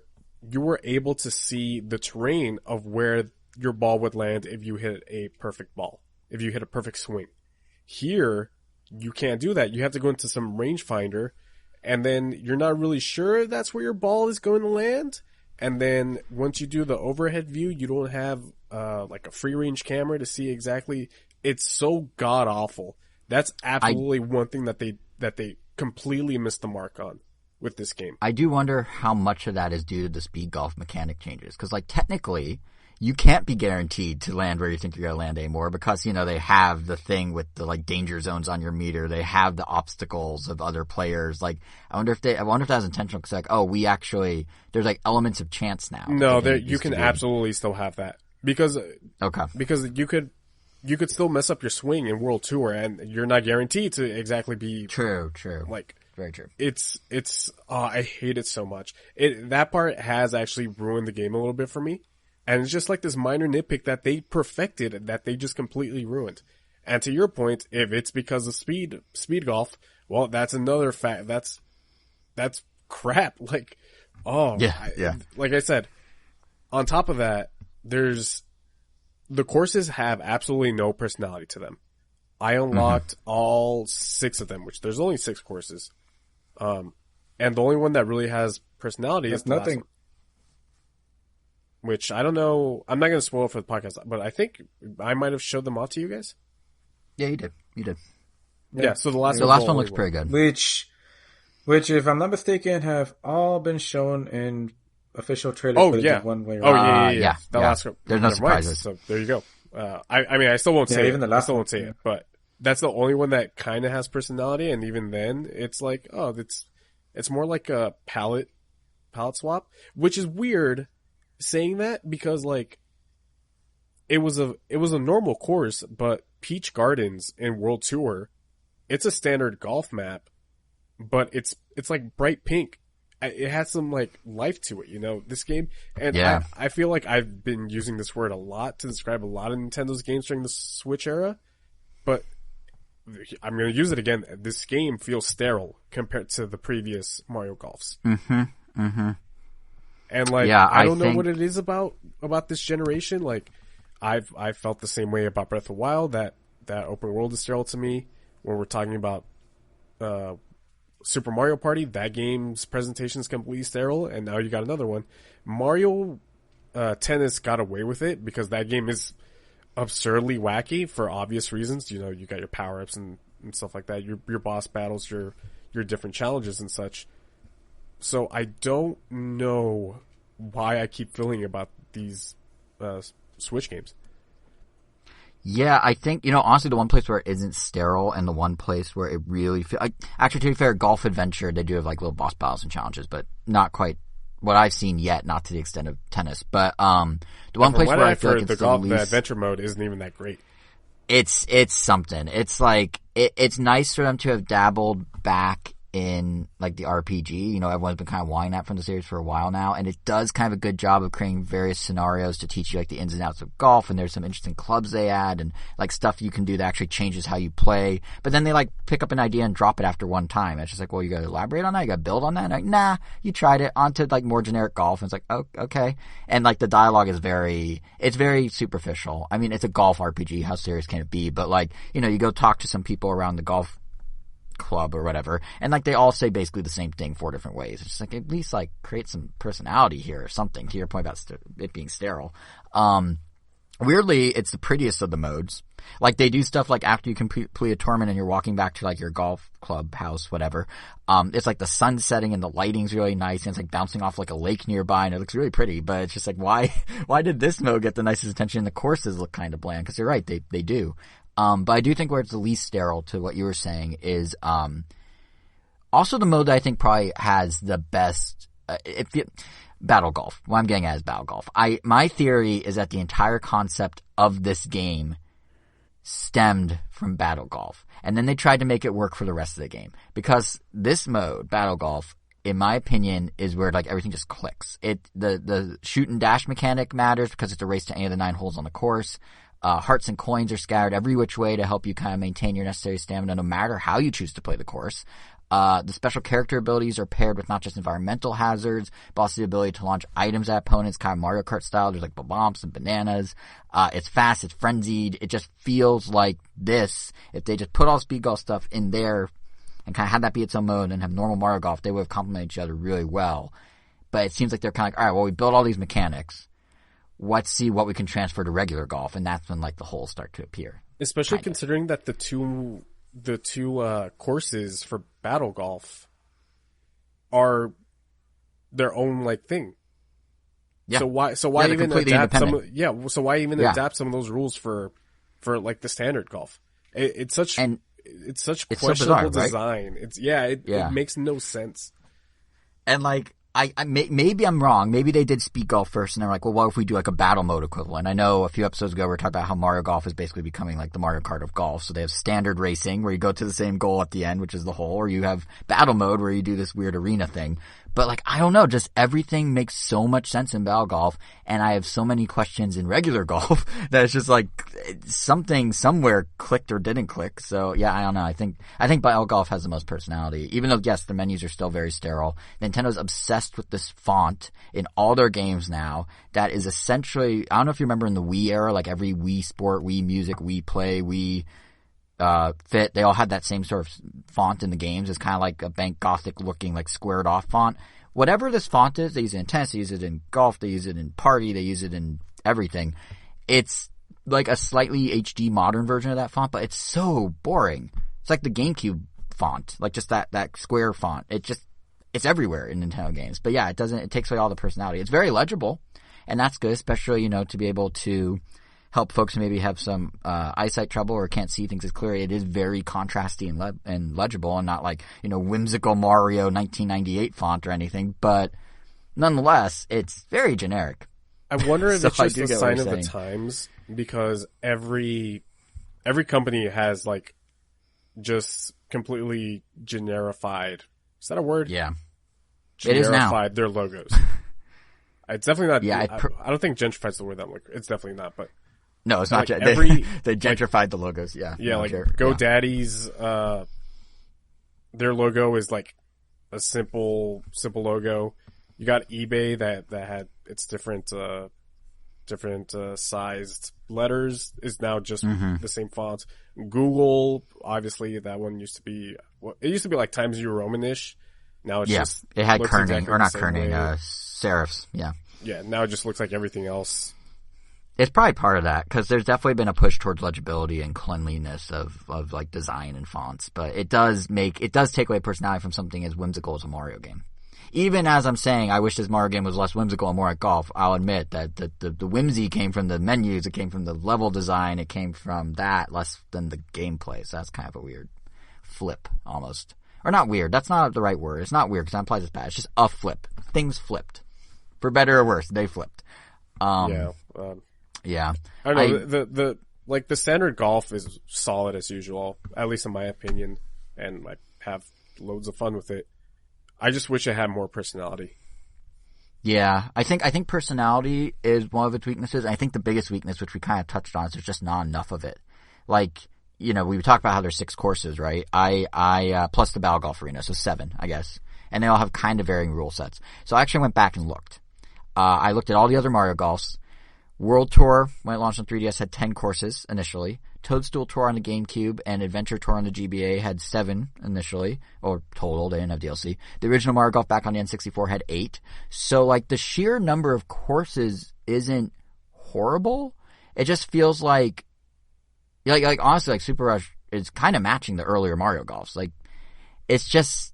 you were able to see the terrain of where your ball would land if you hit a perfect ball, if you hit a perfect swing. Here, you can't do that. You have to go into some rangefinder, and then you're not really sure that's where your ball is going to land. And then once you do the overhead view, you don't have like a free range camera to see exactly. It's so god awful. That's absolutely one thing that they completely missed the mark on with this game. I do wonder how much of that is due to the speed golf mechanic changes, because like technically, you can't be guaranteed to land where you think you're going to land anymore because, they have the thing with the like danger zones on your meter. They have the obstacles of other players. Like, I wonder if that was intentional because like, there's like elements of chance now. No, you can absolutely still have that because you could still mess up your swing in World Tour and you're not guaranteed to exactly be true. Like, very true. I hate it so much. That part has actually ruined the game a little bit for me. And it's just like this minor nitpick that they perfected that they just completely ruined. And to your point, if it's because of speed golf, well, that's another fact. That's crap. Like, like I said, on top of that, the courses have absolutely no personality to them. I unlocked all 6 of them, which there's only 6 courses. And the only one that really has personality is the last one. Which I don't know. I'm not going to spoil it for the podcast, but I think I might have showed them all to you guys. Yeah, you did. Yeah, so the last one looks pretty good. Which, if I'm not mistaken, have all been shown in official trailer footage of one way or yeah. Last one. There's no surprises. So there you go. I mean, I still won't say it. Even the last I still won't say it, but that's the only one that kind of has personality, and even then, it's like, it's more like a palette swap, which is weird saying that because like it was a normal course, but Peach Gardens in World Tour, it's a standard golf map, but it's like bright pink. It has some like life to it, this game. And I feel like I've been using this word a lot to describe a lot of Nintendo's games during the Switch era, but I'm going to use it again. This game feels sterile compared to the previous Mario Golfs. And like, I don't know what it is about this generation. Like, I've felt the same way about Breath of the Wild. That open world is sterile to me. When we're talking about Super Mario Party, that game's presentation is completely sterile, and now you got another one. Mario Tennis got away with it because that game is absurdly wacky for obvious reasons. You got your power ups and stuff like that. Your boss battles, your different challenges and such. So I don't know why I keep feeling about these Switch games. Yeah, I think, honestly, the one place where it isn't sterile and the one place where it really actually, to be fair, Golf Adventure, they do have like little boss battles and challenges, but not quite what I've seen yet, not to the extent of tennis. But the one place where I feel like it's the adventure mode isn't even that great. It's something. It's like it's nice for them to have dabbled back in like the RPG. Everyone's been kind of wanting that from the series for a while now, and it does kind of a good job of creating various scenarios to teach you like the ins and outs of golf, and there's some interesting clubs they add and like stuff you can do that actually changes how you play. But then they like pick up an idea and drop it after one time. It's just like, well, you gotta elaborate on that, you gotta build on that. And like, nah, you tried it onto like more generic golf, and it's like, oh, okay. And like the dialogue is very superficial. I mean, it's a golf RPG, how serious can it be? But like, you go talk to some people around the golf club or whatever, and like they all say basically the same thing 4 different ways. It's just like, at least like create some personality here or something, to your point about it being sterile. Weirdly, it's the prettiest of the modes. Like they do stuff like after you complete a tournament and you're walking back to like your golf club house, whatever. It's like the sun setting and the lighting's really nice, and it's like bouncing off like a lake nearby, and it looks really pretty. But it's just like, why did this mode get the nicest attention? And the courses look kind of bland, because you're right, they do. But I do think where it's the least sterile, to what you were saying, is also the mode that I think probably has the best Battle Golf. What I'm getting at is Battle Golf. My theory is that the entire concept of this game stemmed from Battle Golf, and then they tried to make it work for the rest of the game, because this mode, Battle Golf, in my opinion, is where like everything just clicks. The shoot and dash mechanic matters because it's a race to any of the 9 holes on the course. Hearts and coins are scattered every which way to help you kind of maintain your necessary stamina no matter how you choose to play the course. The special character abilities are paired with not just environmental hazards, but also the ability to launch items at opponents, kind of Mario Kart style. There's like bumps and bananas. It's fast, it's frenzied. It just feels like this. If they just put all speed golf stuff in there and kind of had that be its own mode and have normal Mario Golf, they would have complemented each other really well. But it seems like they're kind of like, all right, well, we built all these mechanics. Let's see what we can transfer to regular golf, and that's when like the holes start to appear. Especially considering that the two courses for Battle Golf are their own like thing. Yeah. So why they're even completely adapt independent. so why even adapt some of those rules for like the standard golf? It's such questionable so bizarre, design. Right? It makes no sense. And like, maybe I'm wrong. Maybe they did speed golf first, and they're like, well, what if we do like a battle mode equivalent? I know a few episodes ago we were talking about how Mario Golf is basically becoming like the Mario Kart of golf. So they have standard racing where you go to the same goal at the end, which is the hole, or you have battle mode where you do this weird arena thing. But like, I don't know, just everything makes so much sense in battle golf, and I have so many questions in regular golf that it's just like something somewhere clicked or didn't click. So yeah, I don't know. I think battle golf has the most personality, even though yes, the menus are still very sterile. Nintendo's obsessed with this font in all their games now. That is essentially, I don't know if you remember in the Wii era, like every Wii Sport, Wii Music, Wii Play, Wii Fit, they all had that same sort of font in the games. It's kind of like a bank Gothic looking, like squared off font. Whatever this font is, they use it in tennis, they use it in golf, they use it in party, they use it in everything. It's like a slightly HD modern version of that font, but it's so boring. It's like the GameCube font, like just that square font. It's everywhere in Nintendo games. But yeah, it takes away all the personality. It's very legible, and that's good, especially, to be able to help folks who maybe have some eyesight trouble or can't see things as clearly. It is very contrasty and legible, and not like, whimsical Mario 1998 font or anything. But nonetheless, it's very generic. I wonder if it's just a sign of the times, because every company has like just completely generified. Is that a word? Yeah, generified it is now. Their logos. It's definitely not. Yeah, I don't think gentrified is the word that I'm looking. It's definitely not. But no, it's not. Like they gentrified the logos. Yeah, yeah. Like GoDaddy's, their logo is like a simple logo. You got eBay that had its different sized letters is now just the same font. Google, obviously, that one used to be. It used to be like Times New Roman-ish. Now it's just it had kerning, exactly or not kerning, serifs. Yeah. Yeah. Now it just looks like everything else. It's probably part of that, because there's definitely been a push towards legibility and cleanliness of like design and fonts, but it does take away personality from something as whimsical as a Mario game. Even as I'm saying, I wish this Mario game was less whimsical and more like golf, I'll admit that the whimsy came from the menus, it came from the level design, it came from that, less than the gameplay, so that's kind of a weird flip, almost. Or not weird, that's not the right word. It's not weird, because that implies it's bad. It's just a flip. Things flipped. For better or worse, they flipped. Yeah. I don't know, the standard golf is solid as usual, at least in my opinion, and I have loads of fun with it. I just wish it had more personality. Yeah, I think personality is one of its weaknesses. I think the biggest weakness, which we kind of touched on, is there's just not enough of it. Like, we talked about how there's 6 courses, right? I plus the Battle Golf Arena, so 7, I guess. And they all have kind of varying rule sets. So I actually went back and looked. I looked at all the other Mario Golfs. World Tour, when it launched on 3DS, had 10 courses initially. Toadstool Tour on the GameCube and Adventure Tour on the GBA had 7 initially, or total, they didn't have DLC. The original Mario Golf back on the N64 had 8. So, like, the sheer number of courses isn't horrible. It just feels like honestly, like, Super Rush is kind of matching the earlier Mario Golfs. Like, it's just,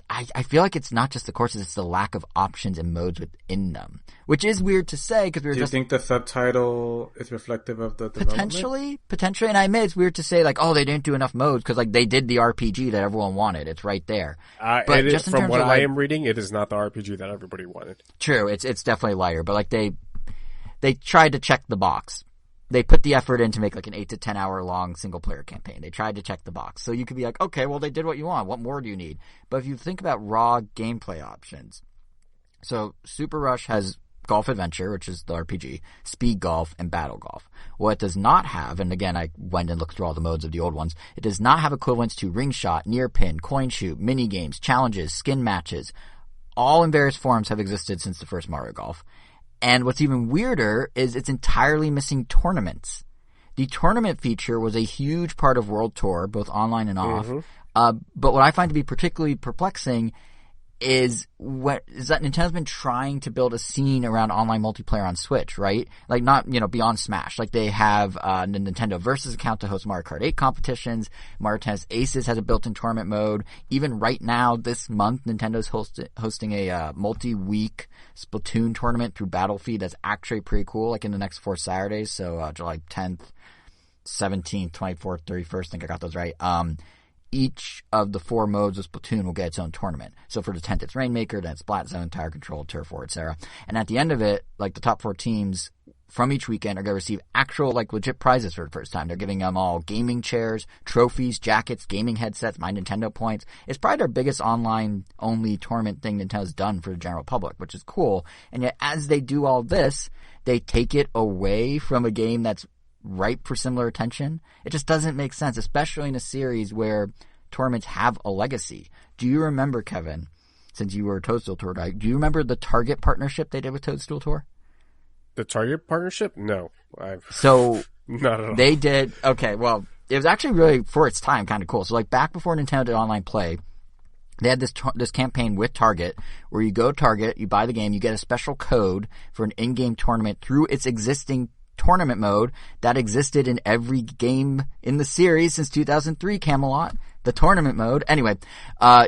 I feel like it's not just the courses, it's the lack of options and modes within them. Which is weird to say, because we were just... Do you think the subtitle is reflective of the development? Potentially, and I admit it's weird to say, like, oh, they didn't do enough modes, because, like, they did the RPG that everyone wanted. It's right there. But just from what I am reading, it is not the RPG that everybody wanted. True, it's definitely lighter, but, like, they tried to check the box. They put the effort in to make like an 8 to 10 hour long single player campaign. They tried to check the box. So you could be like, okay, well, they did what you want. What more do you need? But if you think about raw gameplay options, so Super Rush has Golf Adventure, which is the RPG, Speed Golf, and Battle Golf. What it does not have, and again, I went and looked through all the modes of the old ones, it does not have equivalents to Ring Shot, Near Pin, Coin Shoot, mini games, challenges, skin matches. All in various forms have existed since the first Mario Golf. And what's even weirder is it's entirely missing tournaments. The tournament feature was a huge part of World Tour, both online and off. But what I find to be particularly perplexing is that Nintendo's been trying to build a scene around online multiplayer on Switch, right? Like not, beyond Smash. Like they have, the Nintendo Versus account to host Mario Kart 8 competitions. Mario Tennis Aces has a built-in tournament mode. Even right now, this month, Nintendo's hosting a, multi-week Splatoon tournament through Battlefeed that's actually pretty cool, like in the next 4 Saturdays. So, July 10th, 17th, 24th, 31st, I think I got those right. Each of the 4 modes of Splatoon will get its own tournament. So for the 10th, it's Rainmaker, then it's Splat Zone, Tire Control, Turf War, etc. And at the end of it, like the top 4 teams from each weekend are going to receive actual, like legit prizes for the first time. They're giving them all gaming chairs, trophies, jackets, gaming headsets, My Nintendo points. It's probably their biggest online-only tournament thing Nintendo's done for the general public, which is cool. And yet, as they do all this, they take it away from a game that's ripe for similar attention. It just doesn't make sense, especially in a series where tournaments have a legacy. Do you remember, Kevin, since you were a Toadstool Tour guy, do you remember the Target partnership they did with Toadstool Tour? The Target partnership? No. So not at all. They did, okay, well, it was actually really, for its time, kind of cool. So like back before Nintendo did online play, they had this campaign with Target where you go to Target, you buy the game, you get a special code for an in-game tournament through its existing tournament mode that existed in every game in the series since 2003, Camelot, the tournament mode. Anyway,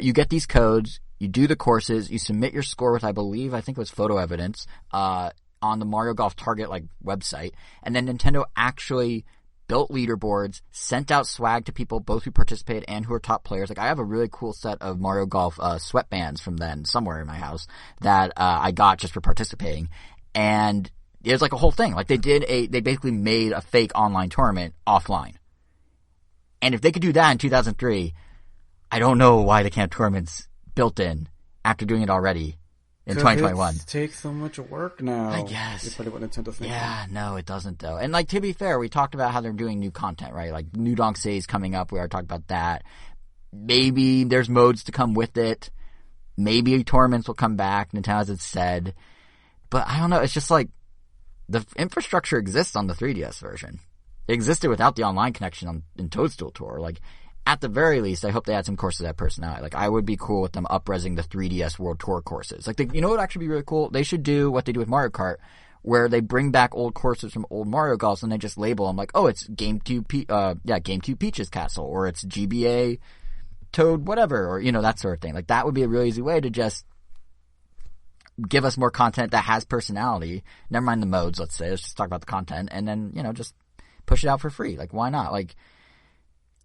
you get these codes, you do the courses, you submit your score with, I think it was photo evidence, on the Mario Golf Target, website, and then Nintendo actually built leaderboards, sent out swag to people, both who participated and who are top players. Like, I have a really cool set of Mario Golf, sweatbands from then, somewhere in my house, that, I got just for participating, and it was like a whole thing. Like they basically made a fake online tournament offline. And if they could do that in 2003, I don't know why they can't have tournaments built in after doing it already in 2021. It takes so much work now. I guess. It's probably what Nintendo thinks. Yeah, no, it doesn't though. And to be fair, we talked about how they're doing new content, right? Like New Donk Say's coming up. We already talked about that. Maybe there's modes to come with it. Maybe tournaments will come back. Nintendo hasn't said. But I don't know. It's just like, the infrastructure exists on the 3DS version. It existed without the online connection in Toadstool Tour. Like, at the very least, I hope they add some courses that have personality. Like, I would be cool with them up-resing the 3DS World Tour courses. Like, you know what would actually be really cool? They should do what they do with Mario Kart, where they bring back old courses from old Mario Golfs and they just label them like, oh, it's GameCube Peach's Castle, or it's GBA Toad whatever, or, that sort of thing. Like, that would be a really easy way to just give us more content that has personality. Never mind the modes, let's say. Let's just talk about the content. And then, just push it out for free. Like, why not? Like,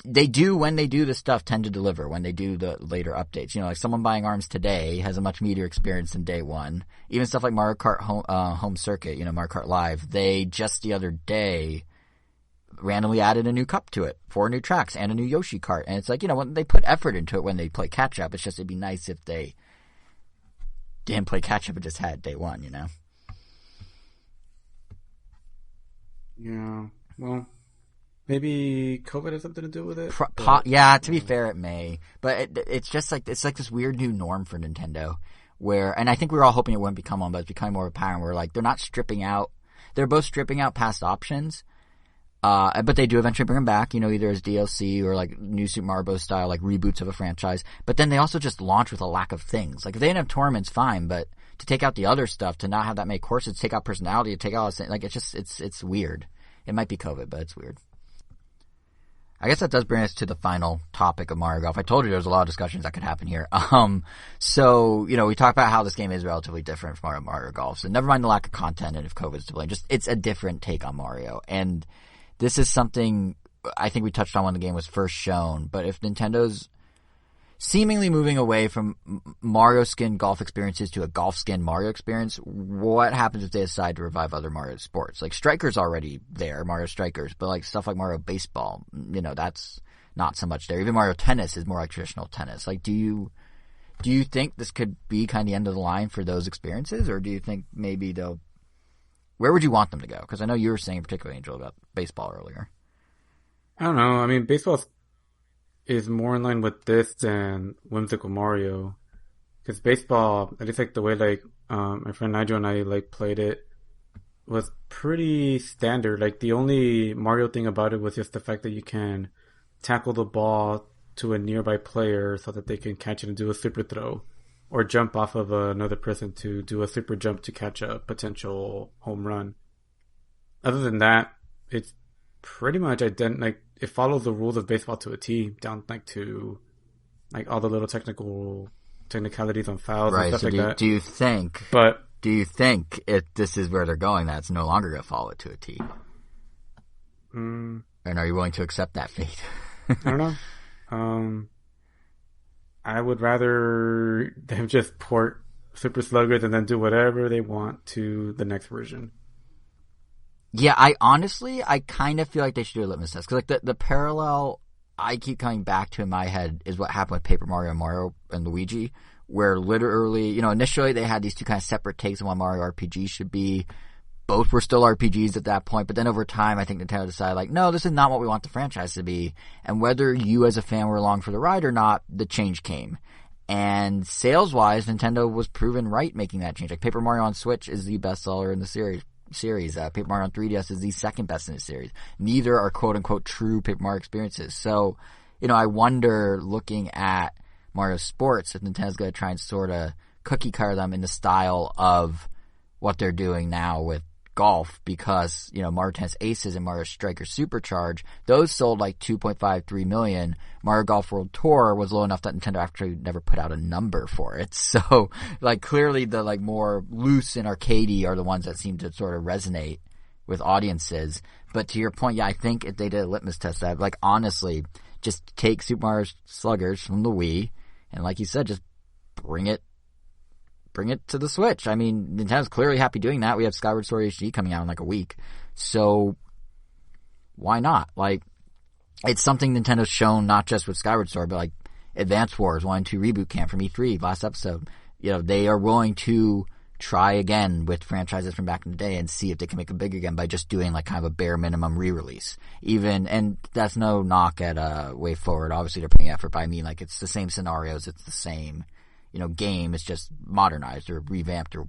when they do this stuff, tend to deliver when they do the later updates. Like someone buying ARMS today has a much meatier experience than day one. Even stuff like Mario Kart Home Circuit, Mario Kart Live, they just the other day randomly added a new cup to it, 4 new tracks, and a new Yoshi kart. And it's like, when they put effort into it when they play catch up. It's just, it'd be nice if they didn't play catch up and just had day one, Yeah. Well, maybe COVID has something to do with it. Yeah, to be fair, it may. But it's just like, it's like this weird new norm for Nintendo where, and I think we were all hoping it wouldn't become one, but it's becoming more apparent where like, they're not stripping out, they're both stripping out past options. But they do eventually bring them back, either as DLC or like new Super Mario Bros. Style, like reboots of a franchise. But then they also just launch with a lack of things. Like if they didn't have tournaments, fine, but to take out the other stuff, to not have that many courses, to take out personality, to take out all this thing, like it's weird. It might be COVID, but it's weird. I guess that does bring us to the final topic of Mario Golf. I told you there was a lot of discussions that could happen here. So, we talked about how this game is relatively different from Mario Golf. So never mind the lack of content and if COVID's to blame. Just, it's a different take on Mario. And this is something I think we touched on when the game was first shown, but if Nintendo's seemingly moving away from Mario skin golf experiences to a golf skin Mario experience, what happens if they decide to revive other Mario sports? Like Striker's already there, Mario Strikers, but like stuff like Mario Baseball, that's not so much there. Even Mario Tennis is more like traditional tennis. Like, do you think this could be kind of the end of the line for those experiences, or do you think maybe where would you want them to go? Because I know you were saying particularly, Angel, about baseball earlier. I don't know. I mean, baseball is more in line with this than Whimsical Mario. Because baseball, at least like the way my friend Nigel and I played it, was pretty standard. Like the only Mario thing about it was just the fact that you can tackle the ball to a nearby player so that they can catch it and do a super throw. or jump off of another person to do a super jump to catch a potential home run. Other than that, it's pretty much like it follows the rules of baseball to a T, down like to like all the little technicalities on fouls and stuff so like that. Do you think? But do you think if this is where they're going, that's no longer going to follow it to a T? And are you willing to accept that fate? I don't know. I would rather them just port Super Sluggers and then do whatever they want to the next version. Yeah, I kind of feel like they should do a litmus test. Because like the parallel I keep coming back to in my head is what happened with Paper Mario and Luigi, where literally, initially they had these two kind of separate takes on what Mario RPG should be. Both were still RPGs at that point, but then over time, I think Nintendo decided, like, no, this is not what we want the franchise to be. And whether you as a fan were along for the ride or not, the change came. And sales-wise, Nintendo was proven right making that change. Like, Paper Mario on Switch is the best seller in the series. Paper Mario on 3DS is the second best in the series. Neither are quote-unquote true Paper Mario experiences. So, I wonder, looking at Mario Sports, if Nintendo's going to try and sort of cookie-cutter them in the style of what they're doing now with Golf, because Mario Tennis Aces and Mario Striker Supercharge, those sold like 2.53 million. Mario Golf World Tour was low enough that Nintendo actually never put out a number for it. So like clearly the like more loose and arcadey are the ones that seem to sort of resonate with audiences. But to your point, yeah, I think if they did a litmus test, that like honestly just take Super Mario Sluggers from the Wii and like you said, just bring it to the Switch. I mean, Nintendo's clearly happy doing that. We have Skyward Sword HD coming out in like a week. So, why not? Like, it's something Nintendo's shown not just with Skyward Sword, but like Advance Wars 1 and 2 Reboot Camp from E3 last episode. They are willing to try again with franchises from back in the day and see if they can make them big again by just doing like kind of a bare minimum re-release. And that's no knock at Way Forward. Obviously, they're putting effort, but I mean, like, it's the same scenarios, it's the same game is just modernized or revamped or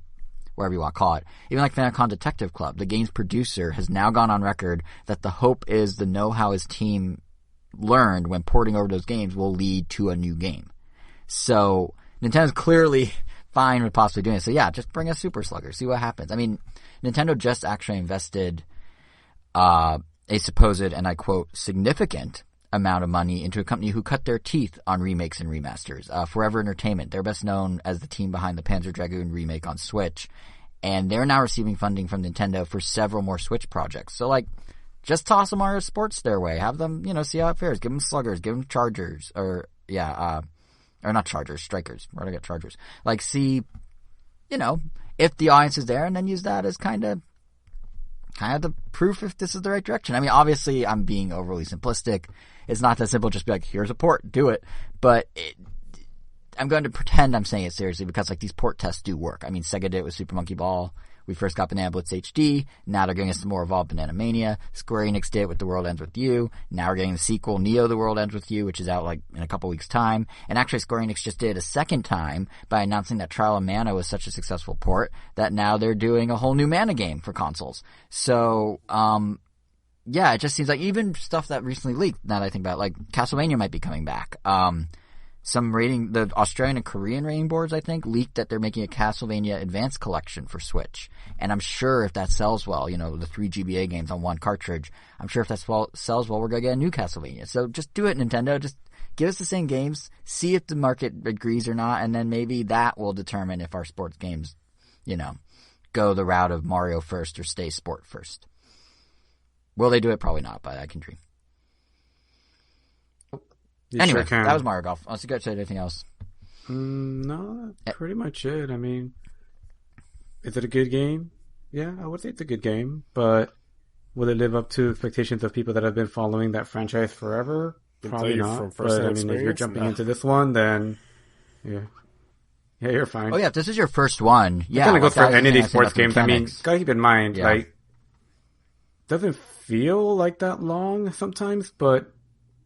whatever you want to call it. Even like Famicom Detective Club, the game's producer has now gone on record that the hope is the know-how his team learned when porting over those games will lead to a new game. So Nintendo's clearly fine with possibly doing it. So yeah, just bring a Super Slugger, see what happens. I mean, Nintendo just actually invested a supposed, and I quote, significant amount of money into a company who cut their teeth on remakes and remasters. Forever Entertainment, they're best known as the team behind the Panzer Dragoon remake on Switch, and they're now receiving funding from Nintendo for several more Switch projects. So like, just toss a Mario Sports their way, have them, see how it fares, give them Sluggers, give them Chargers, or not Chargers, Strikers. Where do I get Chargers? Like, see, if the audience is there, and then use that as kind of the proof if this is the right direction. I mean, obviously, I'm being overly simplistic. It's not that simple. Just be like, here's a port, do it. But I'm going to pretend I'm saying it seriously because like these port tests do work. I mean, Sega did it with Super Monkey Ball. We first got Banana Blitz HD. Now they're getting us some more Evolved Banana Mania. Square Enix did it with The World Ends With You. Now we're getting the sequel, Neo The World Ends With You, which is out like in a couple weeks' time. And actually Square Enix just did it a second time by announcing that Trial of Mana was such a successful port that now they're doing a whole new Mana game for consoles. So, yeah, it just seems like even stuff that recently leaked, now that I think about it, like Castlevania might be coming back. The Australian and Korean rating boards, I think, leaked that they're making a Castlevania Advanced Collection for Switch. And I'm sure if that sells well, the 3 GBA games on one cartridge, I'm sure if that sells well, we're going to get a new Castlevania. So just do it, Nintendo. Just give us the same games, see if the market agrees or not, and then maybe that will determine if our sports games, go the route of Mario first or stay sport first. Will they do it? Probably not, but I can dream. Anyway, that was Mario Golf. Unless you guys said anything else. No, that's pretty much it. I mean, is it a good game? Yeah, I would say it's a good game, but will it live up to expectations of people that have been following that franchise forever? Probably not. But I mean, if you're jumping into this one, then yeah, you're fine. Oh yeah, if this is your first one, yeah, it kind of goes for any of these sports games. I mean, gotta keep in mind, like, doesn't feel like that long sometimes, but.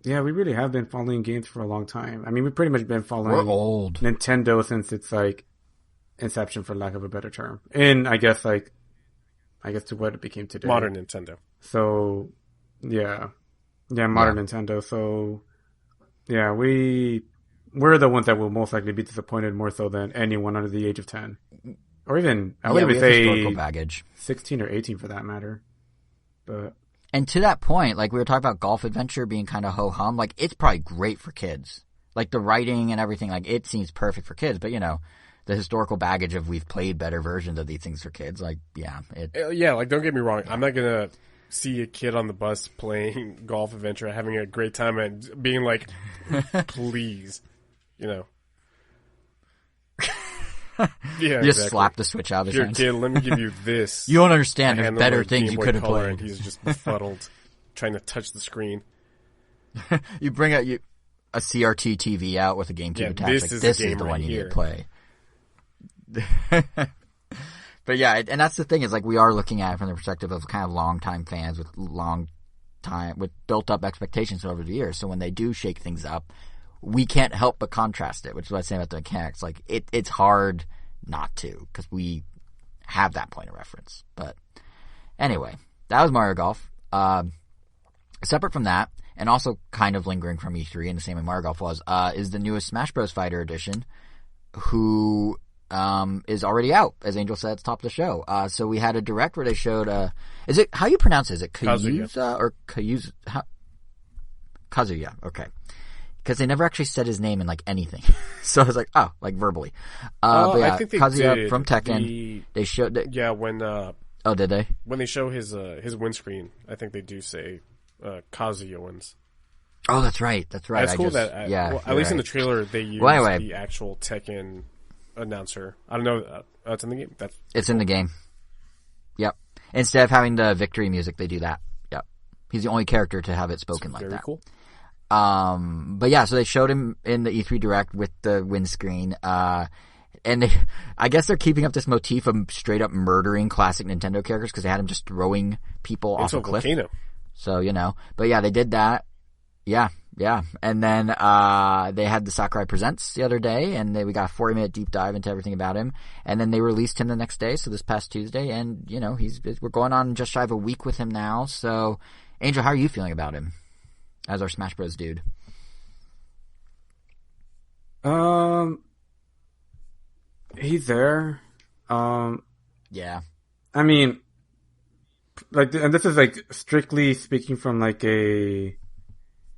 Yeah, we really have been following games for a long time. I mean, we've pretty much been following Nintendo since its like inception, for lack of a better term. And I guess to what it became today. Modern Nintendo. So, yeah, modern Nintendo. So, yeah, we we're the ones that will most likely be disappointed more so than anyone under the age of 10. Or even, I would we even have say historical baggage. 16 or 18 for that matter. But And to that point, like we were talking about Golf Adventure being kind of ho-hum, like it's probably great for kids. Like the writing and everything, like it seems perfect for kids. But you know, the historical baggage of we've played better versions of these things for kids, like like don't get me wrong, I'm not gonna see a kid on the bus playing Golf Adventure, having a great time, and being like, please, you know. Yeah, you just slap the switch out of his Here, hands. kid, let me give you this. You don't understand. There's And better like things Game you Boy could have Color, played. and he's just befuddled, trying to touch the screen. You bring out a CRT TV out with a GameCube attached. This is the one you need to play. But yeah, and that's the thing is like we are looking at it from the perspective of kind of long-time fans with built-up expectations over the years. So when they do shake things up, we can't help but contrast it, which is what I say about the mechanics. Like it's hard not to because we have that point of reference. But anyway, that was Mario Golf. Separate from that, and also kind of lingering from E3 in the same way Mario Golf was, is the newest Smash Bros. Fighter edition, who is already out, as Angel said at the top of the show. So we had a direct where they showed, is it, how you pronounce it? Is it Kayuza or Kayuza? Kazuya, okay. Because they never actually said his name in like anything. So I was like, oh, like verbally. But yeah, I think they Kazuya did. from Tekken. They showed when oh, did they? when they show his windscreen, I think they do say Kazuya wins. Oh, that's right. That's right. That's cool at least in the trailer they use the actual Tekken announcer. I don't know. It's in the game. It's in the game. Yep. Instead of having the victory music, they do that. Yep. He's the only character to have it spoken like that. Very cool. But yeah, so they showed him in the E3 Direct with the windscreen. And I guess they're keeping up this motif of straight up murdering classic Nintendo characters because they had him just throwing people off a cliff. Volcano. So, you know, but yeah, they did that. Yeah. And then, they had the Sakurai Presents the other day and we got a 40-minute deep dive into everything about him. And then they released him the next day. So this past Tuesday. And, you know, we're going on just shy of a week with him now. So, Angel, how are you feeling about him as our Smash Bros. Dude? He's there. Yeah. I mean, like, and this is like strictly speaking from like a,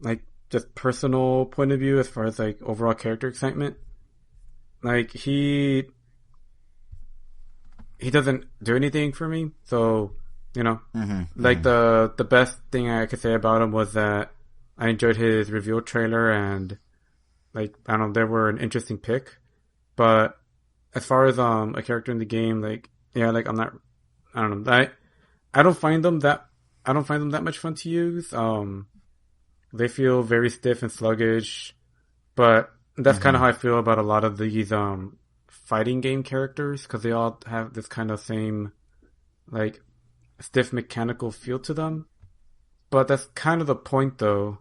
like just personal point of view as far as like overall character excitement. Like he doesn't do anything for me. So, you know, the best thing I could say about him was that I enjoyed his reveal trailer and like, I don't know, they were an interesting pick, but as far as a character in the game, like, yeah, like I don't know, I don't find them that much fun to use. They feel very stiff and sluggish, but that's kind of how I feel about a lot of these fighting game characters because they all have this kind of same like stiff mechanical feel to them. But that's kind of the point, though,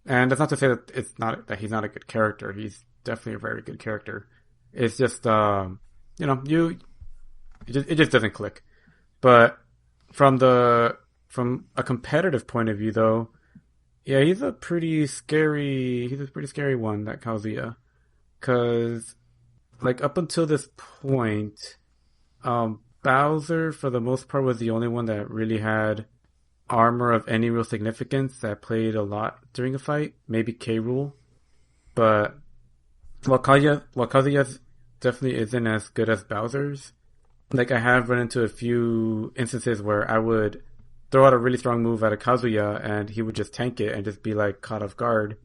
and that's not to say that he's not a good character. He's definitely a very good character. It's just you know, it just doesn't click. But from a competitive point of view, though, yeah, he's a pretty scary one, that Kazuya. Cause, like, up until this point, Bowser, for the most part, was the only one that really had armor of any real significance that played a lot during a fight. Maybe K. Rool. But, while Kazuya definitely isn't as good as Bowser's, like, I have run into a few instances where I would throw out a really strong move at a Kazuya and he would just tank it and just be like caught off guard